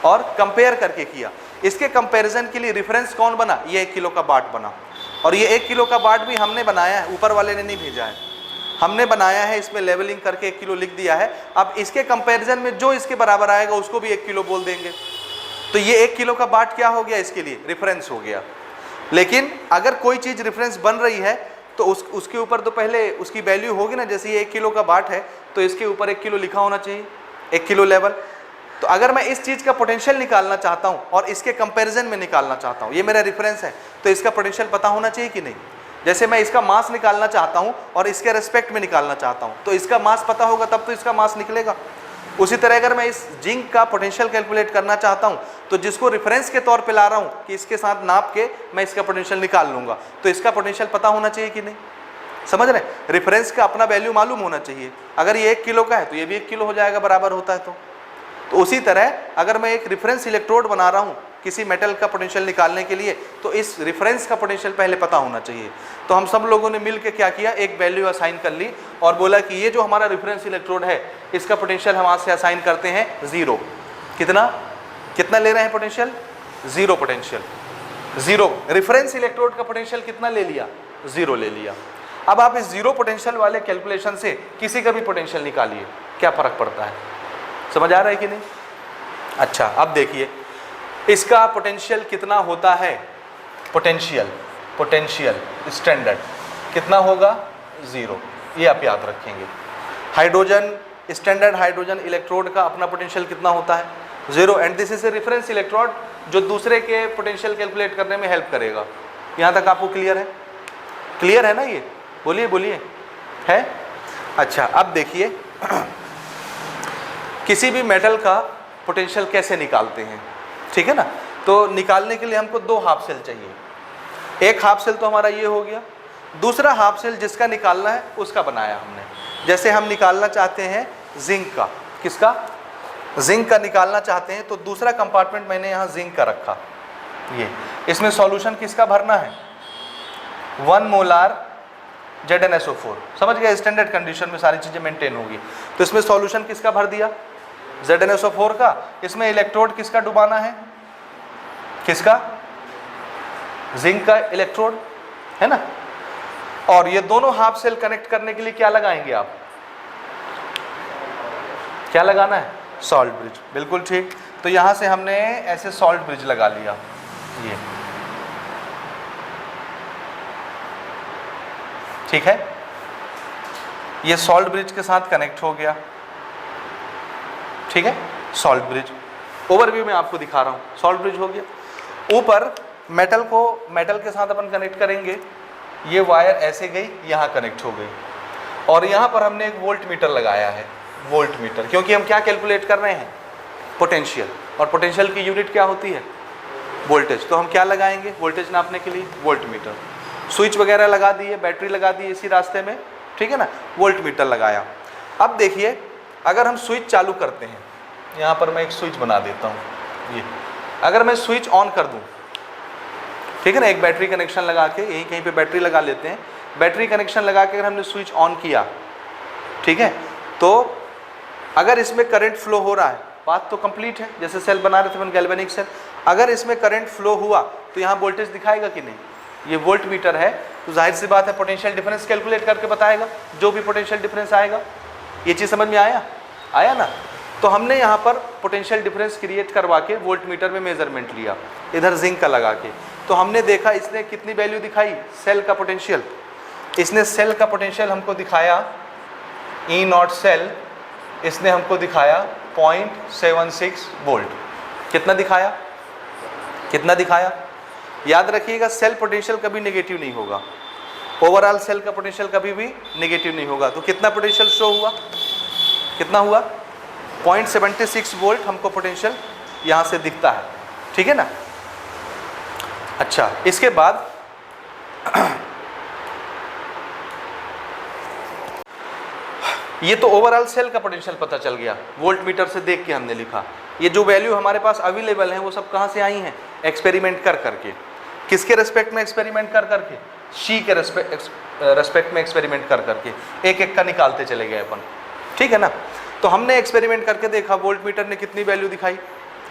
और कंपेयर करके किया। इसके कंपैरिजन के लिए रेफरेंस कौन बना, ये 1 किलो का बाट बना, और ये 1 किलो का बाट भी हमने बनाया है, ऊपर वाले ने नहीं भेजा है, हमने बनाया है, इसमें लेवलिंग करके 1 किलो लिख दिया है। अब इसके कंपैरिजन में जो इसके बराबर आएगा उसको भी 1 किलो बोल देंगे, तो ये 1 किलो का बाट क्या हो गया, इसके लिए रेफरेंस हो गया। लेकिन अगर कोई चीज़ रेफरेंस बन रही है तो उसके ऊपर तो पहले उसकी वैल्यू होगी ना, जैसे ये 1 किलो का बाट है तो इसके ऊपर 1 किलो लिखा होना चाहिए, 1 किलो लेवल। तो अगर मैं इस चीज़ का पोटेंशियल निकालना चाहता हूँ और इसके कंपैरिजन में निकालना चाहता हूँ, ये मेरा रेफरेंस है, तो इसका पोटेंशियल पता होना चाहिए कि नहीं। जैसे मैं इसका मास निकालना चाहता हूँ और इसके रेस्पेक्ट में निकालना चाहता हूँ, तो इसका मास पता होगा तब तो इसका मास निकलेगा। उसी तरह अगर मैं इस जिंक का पोटेंशियल कैलकुलेट करना चाहता हूँ, तो जिसको रेफरेंस के तौर पे ला रहा हूँ कि इसके साथ नाप के मैं इसका पोटेंशियल निकाल लूँगा, तो इसका पोटेंशियल पता होना चाहिए कि नहीं। समझ रहे, रेफरेंस का अपना वैल्यू मालूम होना चाहिए। अगर ये 1 किलो का है तो ये भी 1 किलो हो जाएगा, बराबर होता है तो उसी तरह अगर मैं एक रेफरेंस इलेक्ट्रोड बना रहा हूँ किसी मेटल का पोटेंशियल निकालने के लिए, तो इस रेफरेंस का पोटेंशियल पहले पता होना चाहिए। तो हम सब लोगों ने मिल के क्या किया, एक वैल्यू असाइन कर ली और बोला कि ये जो हमारा रेफरेंस इलेक्ट्रोड है इसका पोटेंशियल हम आज से असाइन करते हैं 0। कितना ले रहे हैं पोटेंशियल, 0 पोटेंशियल, 0। रेफरेंस इलेक्ट्रोड का पोटेंशियल कितना ले लिया, 0 ले लिया। अब आप इस 0 पोटेंशियल वाले कैलकुलेशन से किसी का भी पोटेंशियल निकालिए, क्या फर्क पड़ता है, समझ आ रहा है कि नहीं। अच्छा, अब देखिए इसका पोटेंशियल कितना होता है, पोटेंशियल स्टैंडर्ड कितना होगा, 0। ये आप याद रखेंगे। हाइड्रोजन, स्टैंडर्ड हाइड्रोजन इलेक्ट्रोड का अपना पोटेंशियल कितना होता है, 0। And this is a reference electrode जो दूसरे के पोटेंशियल कैलकुलेट करने में हेल्प करेगा। यहाँ तक आपको क्लियर है, क्लियर है ना ये, बोलिए बोलिए, है। अच्छा, अब देखिए किसी भी मेटल का पोटेंशियल कैसे निकालते हैं, ठीक है ना। तो निकालने के लिए हमको 2 हाफ सेल चाहिए। एक हाफ सेल तो हमारा ये हो गया, दूसरा हाफ सेल जिसका निकालना है उसका बनाया हमने। जैसे हम निकालना चाहते हैं जिंक का, किसका, जिंक का निकालना चाहते हैं, तो दूसरा कंपार्टमेंट मैंने यहाँ जिंक का रखा। ये इसमें सॉल्यूशन किसका भरना है, 1 मोलार ZnSO4। समझ गए, स्टैंडर्ड कंडीशन में सारी चीज़ें मेंटेन होगी। तो इसमें सॉल्यूशन किसका भर दिया, ZnSO4 का। इसमें इलेक्ट्रोड किसका डुबाना है, किसका, जिंक का इलेक्ट्रोड, है ना। और ये दोनों हाफ सेल कनेक्ट करने के लिए क्या लगाएंगे आप, क्या लगाना है, सॉल्ट ब्रिज। बिल्कुल ठीक। तो यहां से हमने ऐसे सॉल्ट ब्रिज लगा लिया, ये ठीक है। ये सॉल्ट ब्रिज के साथ कनेक्ट हो गया, ठीक है। सॉल्ट ब्रिज ओवरव्यू में आपको दिखा रहा हूँ, सॉल्ट ब्रिज हो गया। ऊपर मेटल को मेटल के साथ अपन कनेक्ट करेंगे, ये वायर ऐसे गई, यहाँ कनेक्ट हो गई, और यहाँ पर हमने एक वोल्ट मीटर लगाया है, वोल्ट मीटर, क्योंकि हम क्या कैलकुलेट कर रहे हैं, पोटेंशियल। और पोटेंशियल की यूनिट क्या होती है, वोल्टेज। तो हम क्या लगाएंगे वोल्टेज नापने के लिए, वोल्ट मीटर। स्विच वगैरह लगा दिए, बैटरी लगा दी इसी रास्ते में, ठीक है ना, वोल्ट मीटर लगाया। अब देखिए अगर हम स्विच चालू करते हैं, यहाँ पर मैं एक स्विच बना देता हूँ, ये अगर मैं स्विच ऑन कर दूँ, ठीक है ना, एक बैटरी कनेक्शन लगा के, यहीं कहीं पे बैटरी लगा लेते हैं, बैटरी कनेक्शन लगा के अगर हमने स्विच ऑन किया, ठीक है, तो अगर इसमें करंट फ्लो हो रहा है, बात तो कंप्लीट है, जैसे सेल बना रहे थे अपन गैल्वेनिक सेल, अगर इसमें करंट फ्लो हुआ तो यहाँ वोल्टेज दिखाएगा कि नहीं, ये वोल्ट मीटर है, तो जाहिर सी बात है पोटेंशियल डिफरेंस कैलकुलेट करके बताएगा, जो भी पोटेंशियल डिफरेंस आएगा। ये चीज़ समझ में आया ना। तो हमने यहाँ पर पोटेंशियल डिफरेंस क्रिएट करवा के वोल्ट मीटर में मेजरमेंट लिया, इधर जिंक का लगा के, तो हमने देखा इसने कितनी वैल्यू दिखाई, सेल का पोटेंशियल। इसने सेल का पोटेंशियल हमको दिखाया E0 सेल, इसने हमको दिखाया 0.76 वोल्ट। कितना दिखाया, याद रखिएगा सेल पोटेंशियल कभी नेगेटिव नहीं होगा, ओवरऑल सेल का पोटेंशियल कभी भी नेगेटिव नहीं होगा। तो कितना पोटेंशियल शो हुआ, कितना हुआ 0.76 वोल्ट हमको पोटेंशियल यहाँ से दिखता है, ठीक है ना। अच्छा, इसके बाद ये तो ओवरऑल सेल का पोटेंशियल पता चल गया, वोल्ट मीटर से देख के हमने लिखा। ये जो वैल्यू हमारे पास अवेलेबल है वो सब कहाँ से आई हैं, एक्सपेरिमेंट कर करके। किसके रेस्पेक्ट में एक्सपेरिमेंट कर करके, शी के रेस्पेक्ट में एक्सपेरिमेंट कर करके एक एक का निकालते चले गए अपन, ठीक है ना। तो हमने एक्सपेरिमेंट करके देखा वोल्ट मीटर ने कितनी वैल्यू दिखाई,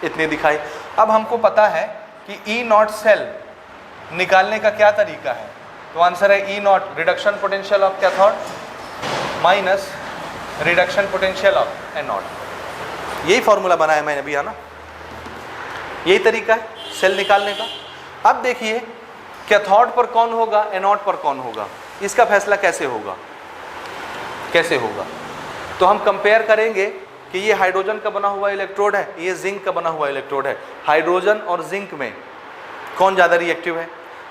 इतनी दिखाई। अब हमको पता है कि ई नॉट सेल निकालने का क्या तरीका है, तो आंसर है E naught reduction potential of cathode minus reduction potential of anode. यही फॉर्मूला बनाया मैंने अभी, है ना, यही तरीका है सेल निकालने का। अब देखिए कैथोड पर कौन होगा, एनोड पर कौन होगा, इसका फैसला कैसे होगा, कैसे होगा। तो हम कंपेयर करेंगे कि ये हाइड्रोजन का बना हुआ इलेक्ट्रोड है, ये जिंक का बना हुआ इलेक्ट्रोड है। हाइड्रोजन और जिंक में कौन ज़्यादा रिएक्टिव है,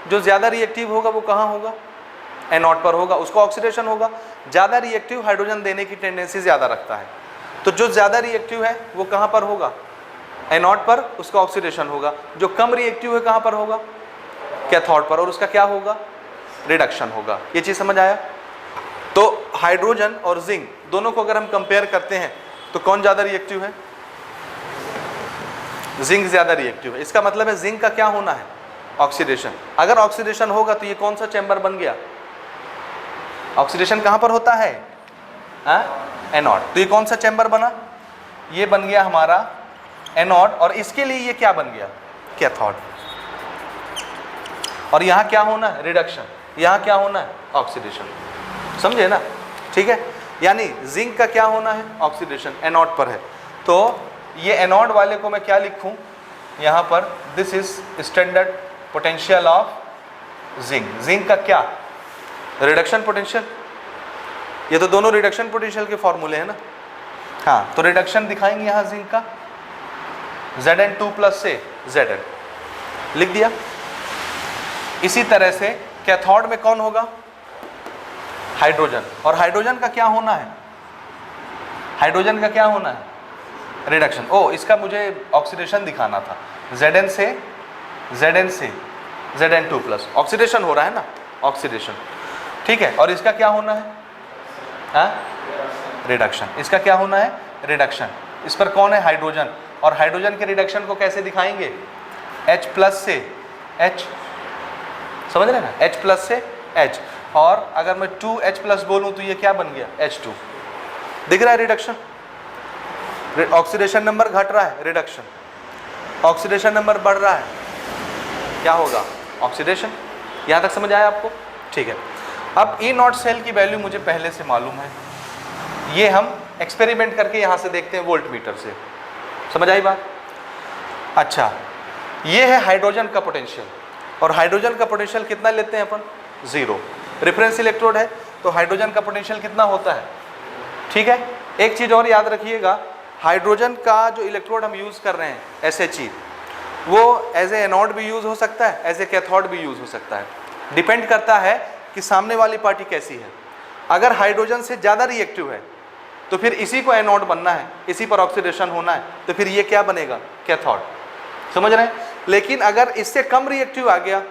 जो ज़्यादा रिएक्टिव होगा वो कहाँ होगा, एनोड पर होगा, उसको ऑक्सीडेशन होगा। ज़्यादा रिएक्टिव हाइड्रोजन देने की टेंडेंसी ज़्यादा रखता है, तो जो ज़्यादा रिएक्टिव है वो कहाँ पर होगा, एनोड पर, उसका ऑक्सीडेशन होगा। जो कम रिएक्टिव है कहाँ पर होगा, कैथोड पर, और उसका क्या होगा, रिडक्शन होगा। ये चीज़ समझ आया। तो हाइड्रोजन और जिंक दोनों को अगर हम कंपेयर करते हैं तो कौन ज़्यादा रिएक्टिव है, जिंक ज़्यादा रिएक्टिव है। इसका मतलब है जिंक का क्या होना है, ऑक्सीडेशन। अगर ऑक्सीडेशन होगा तो ये कौन सा चैम्बर बन गया, ऑक्सीडेशन कहाँ पर होता है, एनोड। तो ये कौन सा चैम्बर बना, ये बन गया हमारा एनोड, और इसके लिए ये क्या बन गया, कैथोड। और यहाँ क्या होना है, रिडक्शन, यहाँ क्या होना है, ऑक्सीडेशन। समझे ना, ठीक है। यानी जिंक का क्या होना है, ऑक्सीडेशन, एनोड पर है। तो ये एनोड वाले को मैं क्या लिखूं यहाँ पर, this is standard potential of zinc. Zinc का क्या, रिडक्शन पोटेंशियल। ये तो दोनों रिडक्शन पोटेंशियल के फॉर्मूले हैं ना। हाँ, तो रिडक्शन दिखाएंगे यहाँ जिंक का, Zn2+ से Zn लिख दिया। इसी तरह से कैथोड में कौन होगा, हाइड्रोजन। और हाइड्रोजन का क्या होना है, हाइड्रोजन का क्या होना है, रिडक्शन। ओ, इसका मुझे ऑक्सीडेशन दिखाना था, Zn से Zn2+, ऑक्सीडेशन हो रहा है ना, ऑक्सीडेशन, ठीक है। और इसका क्या होना है, रिडक्शन। इसका क्या होना है, रिडक्शन। इस पर कौन है, हाइड्रोजन। और हाइड्रोजन के रिडक्शन को कैसे दिखाएंगे, H+ से H, समझ रहे ना, H+ से H। और अगर मैं 2H+ बोलूं तो ये क्या बन गया, H2। दिख रहा है रिडक्शन, ऑक्सीडेशन नंबर घट रहा है, रिडक्शन। ऑक्सीडेशन नंबर बढ़ रहा है, क्या होगा, ऑक्सीडेशन। यहाँ तक समझ आया आपको, ठीक है। अब ई नॉट सेल की वैल्यू मुझे पहले से मालूम है, ये हम एक्सपेरिमेंट करके यहाँ से देखते हैं वोल्ट मीटर से। समझ आई बात। अच्छा, ये है हाइड्रोजन का पोटेंशियल, और हाइड्रोजन का पोटेंशियल कितना लेते हैं अपन, 0। रेफरेंस इलेक्ट्रोड है तो हाइड्रोजन का पोटेंशियल कितना होता है, ठीक है। एक चीज़ और याद रखिएगा, हाइड्रोजन का जो इलेक्ट्रोड हम यूज़ कर रहे हैं SHE, वो एज ए एनोड भी यूज़ हो सकता है, एज ए कैथोड भी यूज़ हो सकता है। डिपेंड करता है कि सामने वाली पार्टी कैसी है। अगर हाइड्रोजन से ज़्यादा रिएक्टिव है तो फिर इसी को एनोड बनना है, इसी पर ऑक्सीडेशन होना है, तो फिर ये क्या बनेगा, कैथोड। समझ रहे हैं। लेकिन अगर इससे कम रिएक्टिव आ गया,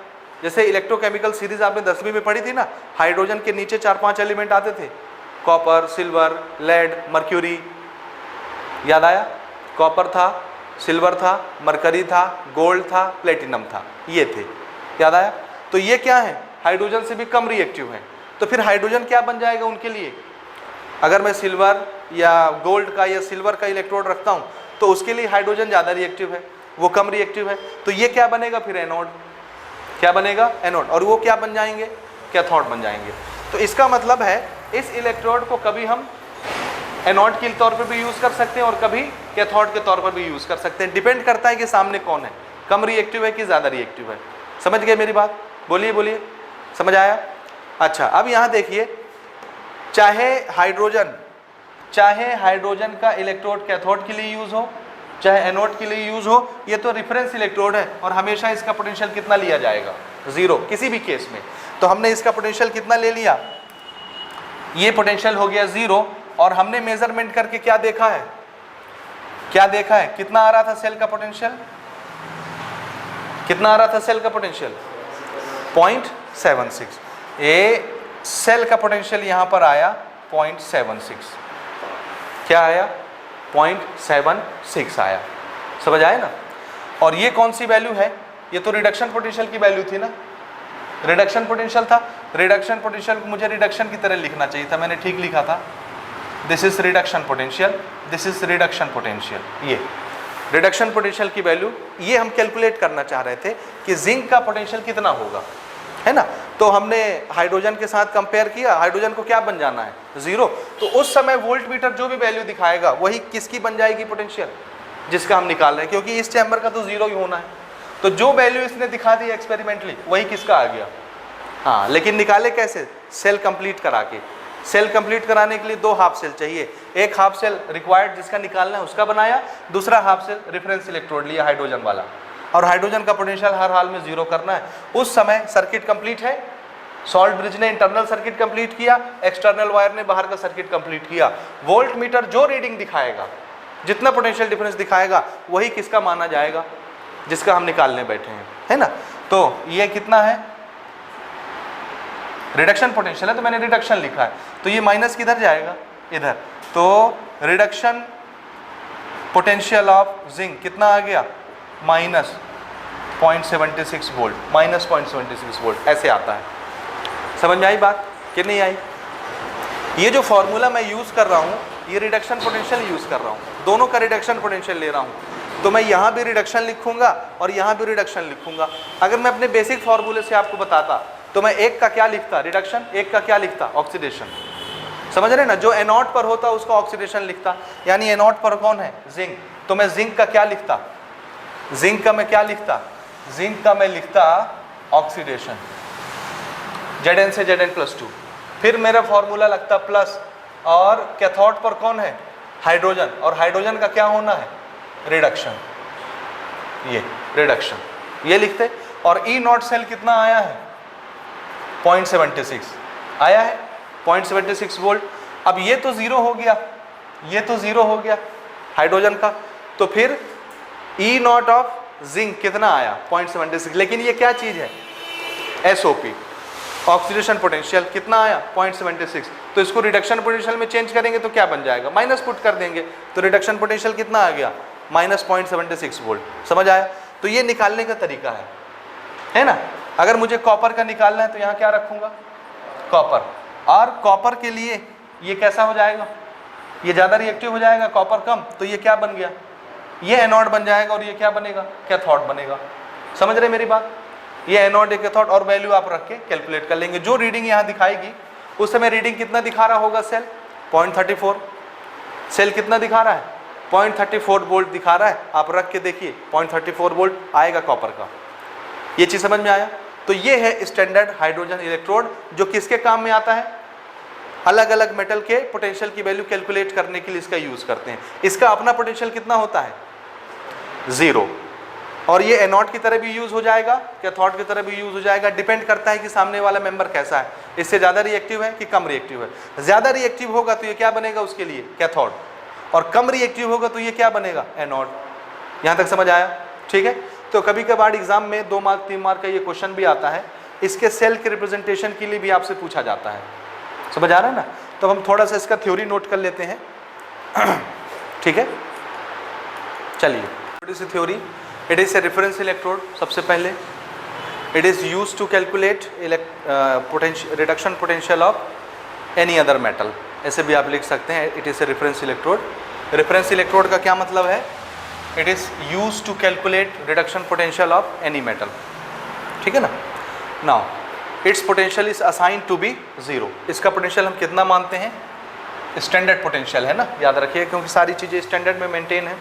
जैसे इलेक्ट्रोकेमिकल सीरीज आपने 10वीं में पढ़ी थी ना, हाइड्रोजन के नीचे 4-5 एलिमेंट आते थे, कॉपर, सिल्वर, लेड, मर्क्यूरी, याद आया, कॉपर था, सिल्वर था, मरकरी था, गोल्ड था, प्लेटिनम था, ये थे, याद आया। तो ये क्या है, हाइड्रोजन से भी कम रिएक्टिव है। तो फिर हाइड्रोजन क्या बन जाएगा उनके लिए, अगर मैं सिल्वर या गोल्ड का या सिल्वर का इलेक्ट्रोड रखता हूँ तो उसके लिए हाइड्रोजन ज़्यादा रिएक्टिव है, वो कम रिएक्टिव है, तो ये क्या बनेगा फिर, एनोड। क्या बनेगा, एनोड। और वो क्या बन जाएंगे, कैथोड बन जाएंगे। तो इसका मतलब है इस इलेक्ट्रोड को कभी हम एनोड के तौर पर भी यूज़ कर सकते हैं और कभी कैथोड के तौर पर भी यूज़ कर सकते हैं। डिपेंड करता है कि सामने कौन है, कम रिएक्टिव है कि ज़्यादा रिएक्टिव है। समझ गए मेरी बात, बोलिए बोलिए, समझ आया। अच्छा, अब यहाँ देखिए, चाहे हाइड्रोजन का इलेक्ट्रोड कैथोड के लिए यूज़ हो, चाहे एनोड के लिए यूज हो, ये तो रेफरेंस इलेक्ट्रोड है और हमेशा इसका पोटेंशियल कितना लिया जाएगा, 0 किसी भी केस में। तो हमने इसका पोटेंशियल कितना ले लिया, ये पोटेंशियल हो गया 0। और हमने मेजरमेंट करके क्या देखा है, क्या देखा है, कितना आ रहा था सेल का पोटेंशियल, कितना आ रहा था सेल का पोटेंशियल 0.76। ये सेल का पोटेंशियल यहां पर आया 0.76, क्या आया 0.76 आया, समझ आया ना। और ये कौन सी वैल्यू है, ये तो रिडक्शन पोटेंशियल की वैल्यू थी ना, रिडक्शन पोटेंशियल था। रिडक्शन पोटेंशियल को मुझे रिडक्शन की तरह लिखना चाहिए था, मैंने ठीक लिखा था, this is reduction potential, this is reduction potential. ये रिडक्शन पोटेंशियल की वैल्यू, ये हम कैलकुलेट करना चाह रहे थे कि जिंक का पोटेंशियल कितना होगा, है ना। तो हमने हाइड्रोजन के साथ कंपेयर किया, हाइड्रोजन को क्या बन जाना है 0, तो उस समय वोल्ट मीटर जो भी वैल्यू दिखाएगा वही किसकी बन जाएगी पोटेंशियल, जिसका हम निकाल रहे हैं, क्योंकि इस चैम्बर का तो 0 ही होना है। तो जो वैल्यू इसने दिखा दी एक्सपेरिमेंटली वही किसका आ गया, हाँ। लेकिन निकाले कैसे, सेल कंप्लीट करा के। सेल कंप्लीट कराने के लिए 2 हाफ सेल चाहिए, एक हाफ सेल रिक्वायर्ड जिसका निकालना है उसका बनाया, दूसरा हाफ सेल रेफरेंस इलेक्ट्रोड लिया हाइड्रोजन वाला, और हाइड्रोजन का पोटेंशियल हर हाल में 0 करना है। उस समय सर्किट कंप्लीट है, सॉल्ट ब्रिज ने इंटरनल सर्किट कंप्लीट किया, एक्सटर्नल वायर ने बाहर का सर्किट कंप्लीट किया। वोल्ट मीटर जो रीडिंग दिखाएगा, जितना पोटेंशियल डिफरेंस दिखाएगा वही किसका माना जाएगा, जिसका हम निकालने बैठे हैं, है ना। तो ये कितना है, रिडक्शन पोटेंशियल है, तो मैंने रिडक्शन लिखा है, तो ये माइनस किधर जाएगा, इधर। तो रिडक्शन पोटेंशियल ऑफ जिंक कितना आ गया, माइनस 0.76 वोल्ट, माइनस 0.76 वोल्ट ऐसे आता है। समझ में आई बात कि नहीं आई। ये जो फॉर्मूला मैं यूज़ कर रहा हूँ, ये रिडक्शन पोटेंशियल यूज़ कर रहा हूँ, दोनों का रिडक्शन पोटेंशियल ले रहा हूँ। तो मैं यहाँ भी रिडक्शन लिखूंगा और यहाँ भी रिडक्शन लिखूंगा। अगर मैं अपने बेसिक फॉर्मूले से आपको बताता तो मैं एक का क्या लिखता, रिडक्शन, एक का क्या लिखता, ऑक्सीडेशन। समझ रहे ना, जो एनोड पर होता उसका ऑक्सीडेशन लिखता, यानी एनोड पर कौन है, जिंक, तो मैं जिंक का क्या लिखता, जिंक का मैं क्या लिखता, जिंक का मैं लिखता ऑक्सीडेशन, Zn से Zn+2। फिर मेरा फॉर्मूला लगता प्लस, और कैथोड पर कौन है, हाइड्रोजन, और हाइड्रोजन का क्या होना है, रिडक्शन, ये रिडक्शन, ये लिखते। और ई नॉट सेल कितना आया है, 0.76 आया है, 0.76 वोल्ट। अब ये तो 0 हो गया, ये तो 0 हो गया हाइड्रोजन का, तो फिर ई नॉट ऑफ जिंक कितना आया, 0.76। लेकिन ये क्या चीज़ है, SOP, ऑक्सीडेशन पोटेंशियल कितना आया, 0.76। तो इसको रिडक्शन पोटेंशियल में चेंज करेंगे तो क्या बन जाएगा, माइनस पुट कर देंगे, तो रिडक्शन पोटेंशियल कितना आ गया, माइनस 0.76 वोल्ट। समझ आया। तो ये निकालने का तरीका है ना। अगर मुझे कॉपर का निकालना है तो यहाँ क्या रखूँगा, कॉपर, और कॉपर के लिए ये कैसा हो जाएगा, ये ज़्यादा रिएक्टिव हो जाएगा, कॉपर कम, तो ये क्या बन गया, ये एनोड बन जाएगा, और ये क्या बनेगा, कैथोड बनेगा। समझ रहे मेरी बात, ये एनोड एक कैथोड, और वैल्यू आप रख के कैलकुलेट कर लेंगे। जो रीडिंग यहाँ दिखाएगी उस समय रीडिंग कितना दिखा रहा होगा, सेल 0.34, सेल कितना दिखा रहा है, 0.34 वोल्ट दिखा रहा है। आप रख के देखिए 0.34 वोल्ट आएगा कॉपर का। ये चीज़ समझ में आया। तो ये है स्टैंडर्ड हाइड्रोजन इलेक्ट्रोड, जो किसके काम में आता है, अलग अलग मेटल के पोटेंशियल की वैल्यू कैलकुलेट करने के लिए इसका यूज़ करते हैं। इसका अपना पोटेंशियल कितना होता है, 0, और ये एनोड की तरह भी यूज़ हो जाएगा, कैथोड की तरह भी यूज़ हो जाएगा। डिपेंड करता है कि सामने वाला मेंबर कैसा है, इससे ज़्यादा रिएक्टिव है कि कम रिएक्टिव है। ज़्यादा रिएक्टिव होगा तो ये क्या बनेगा उसके लिए, कैथोड, और कम रिएक्टिव होगा तो ये क्या बनेगा, एनोड। यहाँ तक समझ आया, ठीक है। तो कभी कभार एग्जाम में 2 मार्क 3 मार्क का ये क्वेश्चन भी आता है, इसके सेल के रिप्रेजेंटेशन के लिए भी आपसे पूछा जाता है। समझ आ रहा है ना। तो हम थोड़ा सा इसका थ्योरी नोट कर लेते हैं, ठीक है। चलिए थोड़ी सी theory. It is a reference electrode, सबसे पहले it is use to calculate reduction potential of any other metal, ऐसे भी आप लिख सकते हैं। It is a reference electrode. Reference electrode का क्या मतलब है, it is use to calculate reduction potential of any metal, ठीक है ना। Now its potential is assign to be 0। इसका पोटेंशियल हम कितना मानते हैं, स्टैंडर्ड पोटेंशियल है ना, याद रखिए, क्योंकि सारी चीज़ें स्टैंडर्ड में मेंटेन है।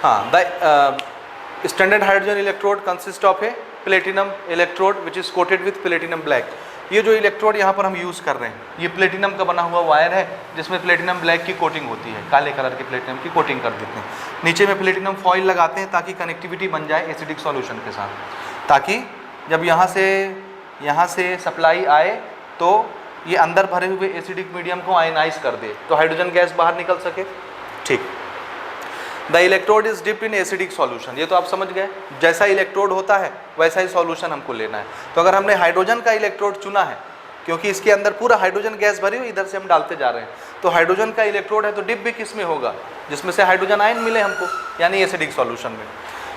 हाँ, the standard hydrogen electrode consist of A platinum electrode which is coated with platinum black. ये जो इलेक्ट्रोड यहाँ पर हम यूज़ कर रहे हैं, ये प्लेटिनम का बना हुआ वायर है जिसमें प्लेटिनम ब्लैक की कोटिंग होती है, काले कलर के प्लेटिनम की कोटिंग कर देते हैं। नीचे में प्लेटिनम फॉइल लगाते हैं ताकि कनेक्टिविटी बन जाए एसिडिक सॉल्यूशन के साथ, ताकि जब यहाँ से सप्लाई आए तो ये अंदर भरे हुए एसिडिक मीडियम को आयनाइज कर दे, तो हाइड्रोजन गैस बाहर निकल सके। ठीक, the electrode is dipped in acidic solution, ये तो आप समझ गए, जैसा इलेक्ट्रोड होता है वैसा ही सॉल्यूशन हमको लेना है। तो अगर हमने हाइड्रोजन का इलेक्ट्रोड चुना है, क्योंकि इसके अंदर पूरा हाइड्रोजन गैस भरी हुई, इधर से हम डालते जा रहे हैं, तो हाइड्रोजन का इलेक्ट्रोड है तो डिप भी किस में होगा, जिसमें से हाइड्रोजन आयन मिले हमको, यानी एसिडिक सॉल्यूशन में।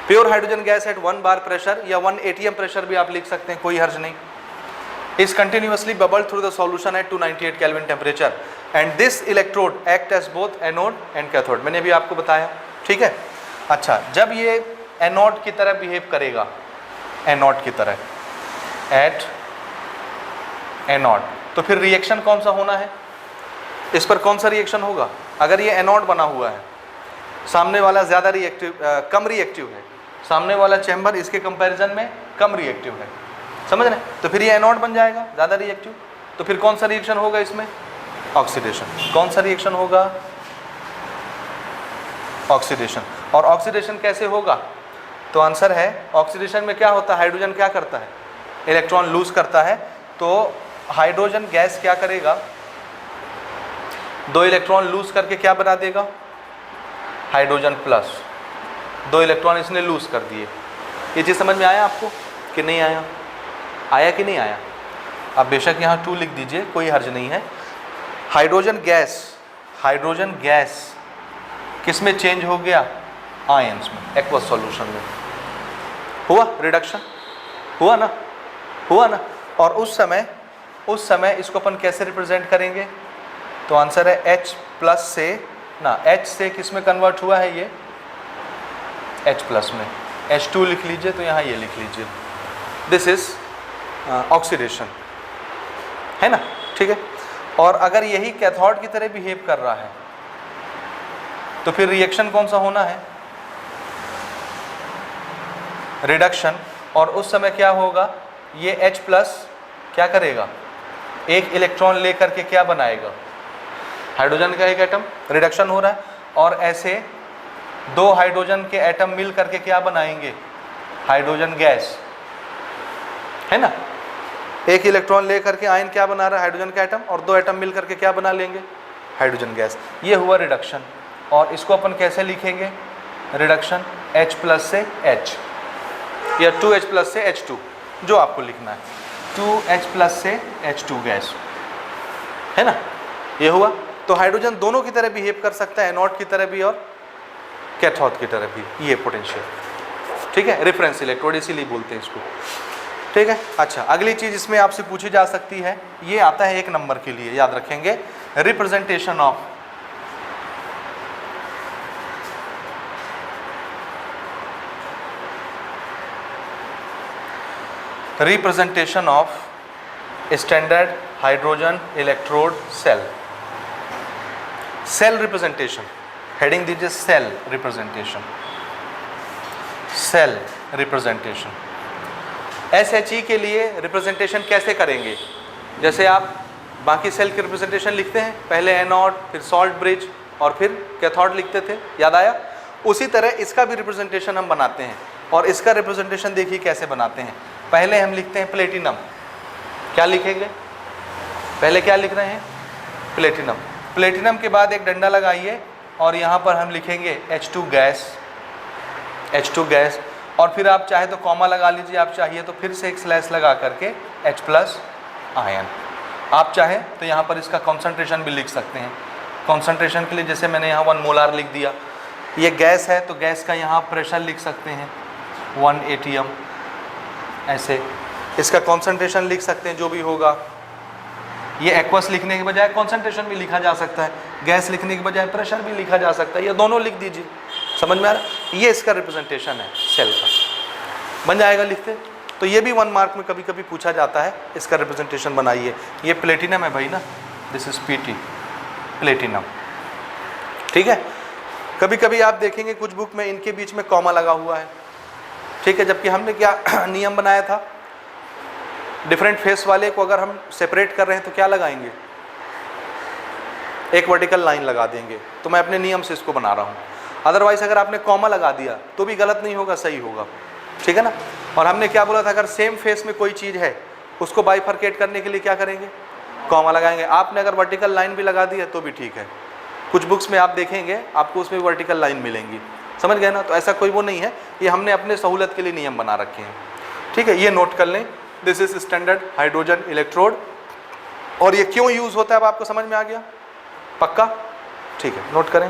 Pure hydrogen gas at 1 bar pressure या 1 atm प्रेशर भी आप लिख सकते हैं, कोई हर्ज नहीं, is continuously bubbled through the solution at 298 Kelvin temperature and this electrode act as both anode and cathode, मैंने अभी आपको बताया। ठीक है, अच्छा, जब ये एनोड की तरह बिहेव करेगा, एनोड की तरह एट एनोड, तो फिर रिएक्शन कौन सा होना है, इस पर कौन सा रिएक्शन होगा? अगर ये एनोड बना हुआ है, सामने वाला ज़्यादा रिएक्टिव, कम रिएक्टिव है, सामने वाला चैम्बर इसके कंपैरिजन में कम रिएक्टिव है, समझ रहे, तो फिर ये एनोड बन जाएगा ज़्यादा रिएक्टिव, तो फिर कौन सा रिएक्शन होगा इसमें? ऑक्सीडेशन। कौन सा रिएक्शन होगा? ऑक्सीडेशन। और ऑक्सीडेशन कैसे होगा? तो आंसर है, ऑक्सीडेशन में क्या होता है, हाइड्रोजन क्या करता है, इलेक्ट्रॉन लूज करता है, तो हाइड्रोजन गैस क्या करेगा, 2 इलेक्ट्रॉन लूज करके क्या बना देगा, हाइड्रोजन प्लस, 2 इलेक्ट्रॉन इसने लूज कर दिए। ये चीज़ समझ में आया आपको कि नहीं आया? आया कि नहीं आया? आप बेशक यहाँ 2 लिख दीजिए, कोई हर्ज नहीं है। हाइड्रोजन गैस किस में चेंज हो गया? आयंस में, एक्वस सॉल्यूशन में। हुआ रिडक्शन, हुआ ना। और उस समय इसको अपन कैसे रिप्रेजेंट करेंगे? तो आंसर है H प्लस से ना, H से किस में कन्वर्ट हुआ है ये? H प्लस में, H2 लिख लीजिए, तो यहाँ ये लिख लीजिए, दिस इज ऑक्सीडेशन, है ना। ठीक है, और अगर यही कैथोड की तरह बिहेव कर रहा है तो फिर रिएक्शन कौन सा होना है? रिडक्शन। और उस समय क्या होगा, ये H प्लस क्या करेगा, एक इलेक्ट्रॉन लेकर के क्या बनाएगा, हाइड्रोजन का एक एटम, रिडक्शन हो रहा है, और ऐसे 2 हाइड्रोजन के एटम मिल करके क्या बनाएंगे, हाइड्रोजन गैस, है ना। एक इलेक्ट्रॉन लेकर के आयन क्या बना रहा है, हाइड्रोजन का एटम, और 2 एटम मिल करके क्या बना लेंगे, हाइड्रोजन गैस। ये हुआ रिडक्शन। और इसको अपन कैसे लिखेंगे, रिडक्शन H प्लस से H या 2H प्लस से H2, जो आपको लिखना है, 2H प्लस से H2 गैस, है ना। ये हुआ। तो हाइड्रोजन दोनों की तरह बिहेव कर सकता है, एनोड की तरह भी और कैथोड की तरह भी, ये पोटेंशियल। ठीक है, रेफरेंस इलेक्ट्रोड इसीलिए बोलते हैं इसको। ठीक है, अच्छा, अगली चीज़ इसमें आपसे पूछी जा सकती है, ये आता है 1 नंबर के लिए, याद रखेंगे, representation of standard hydrogen electrode cell. Cell representation, heading दीजिए सेल रिप्रेजेंटेशन। SHE के लिए रिप्रेजेंटेशन कैसे करेंगे? जैसे आप बाकी सेल के रिप्रेजेंटेशन लिखते हैं, पहले एनोड, फिर सॉल्ट ब्रिज और फिर कैथोड लिखते थे, याद आया? उसी तरह इसका भी रिप्रेजेंटेशन हम बनाते हैं। और इसका रिप्रेजेंटेशन देखिए कैसे बनाते हैं। पहले हम लिखते हैं प्लेटिनम, क्या लिखेंगे, पहले क्या लिख रहे हैं, प्लेटिनम। प्लेटिनम के बाद एक डंडा लगाइए और यहाँ पर हम लिखेंगे H2 गैस, और फिर आप चाहे तो कॉमा लगा लीजिए, आप चाहिए तो फिर से एक स्लैश लगा करके H प्लस आयन। आप चाहे तो यहाँ पर इसका कॉन्सेंट्रेशन भी लिख सकते हैं। कॉन्सेंट्रेशन के लिए जैसे मैंने यहाँ 1 मोलार लिख दिया, ये गैस है तो गैस का यहाँ प्रेशर लिख सकते हैं 1 atm, ऐसे इसका कॉन्सेंट्रेशन लिख सकते हैं जो भी होगा। ये एक्वस लिखने के बजाय कॉन्सेंट्रेशन भी लिखा जा सकता है, गैस लिखने के बजाय प्रेशर भी लिखा जा सकता है, ये दोनों लिख दीजिए, समझ में आ रहा है? ये इसका रिप्रेजेंटेशन है सेल का, बन जाएगा लिखते। तो ये भी 1 मार्क में कभी कभी पूछा जाता है, इसका रिप्रेजेंटेशन बनाइए। ये प्लेटिनम है भाई ना, दिस इज PT, प्लेटिनम। ठीक है, कभी कभी आप देखेंगे कुछ बुक में इनके बीच में कॉमा लगा हुआ है, ठीक है, जबकि हमने क्या नियम बनाया था, डिफरेंट फेस वाले को अगर हम सेपरेट कर रहे हैं तो क्या लगाएंगे, एक वर्टिकल लाइन लगा देंगे। तो मैं अपने नियम से इसको बना रहा हूँ। अदरवाइज अगर आपने कॉमा लगा दिया तो भी गलत नहीं होगा, सही होगा, ठीक है ना। और हमने क्या बोला था, अगर सेम फेस में कोई चीज़ है उसको बाइफरकेट करने के लिए क्या करेंगे, कॉमा लगाएंगे। आपने अगर वर्टिकल लाइन भी लगा दी है तो भी ठीक है। कुछ बुक्स में आप देखेंगे आपको उसमें वर्टिकल लाइन मिलेंगी, समझ गए ना। तो ऐसा कोई वो नहीं है, ये हमने अपने सहूलत के लिए नियम बना रखे हैं, ठीक है। ये नोट कर लें, this is standard hydrogen electrode. और ये क्यों यूज़ होता है अब आपको समझ में आ गया, पक्का, ठीक है, नोट करें।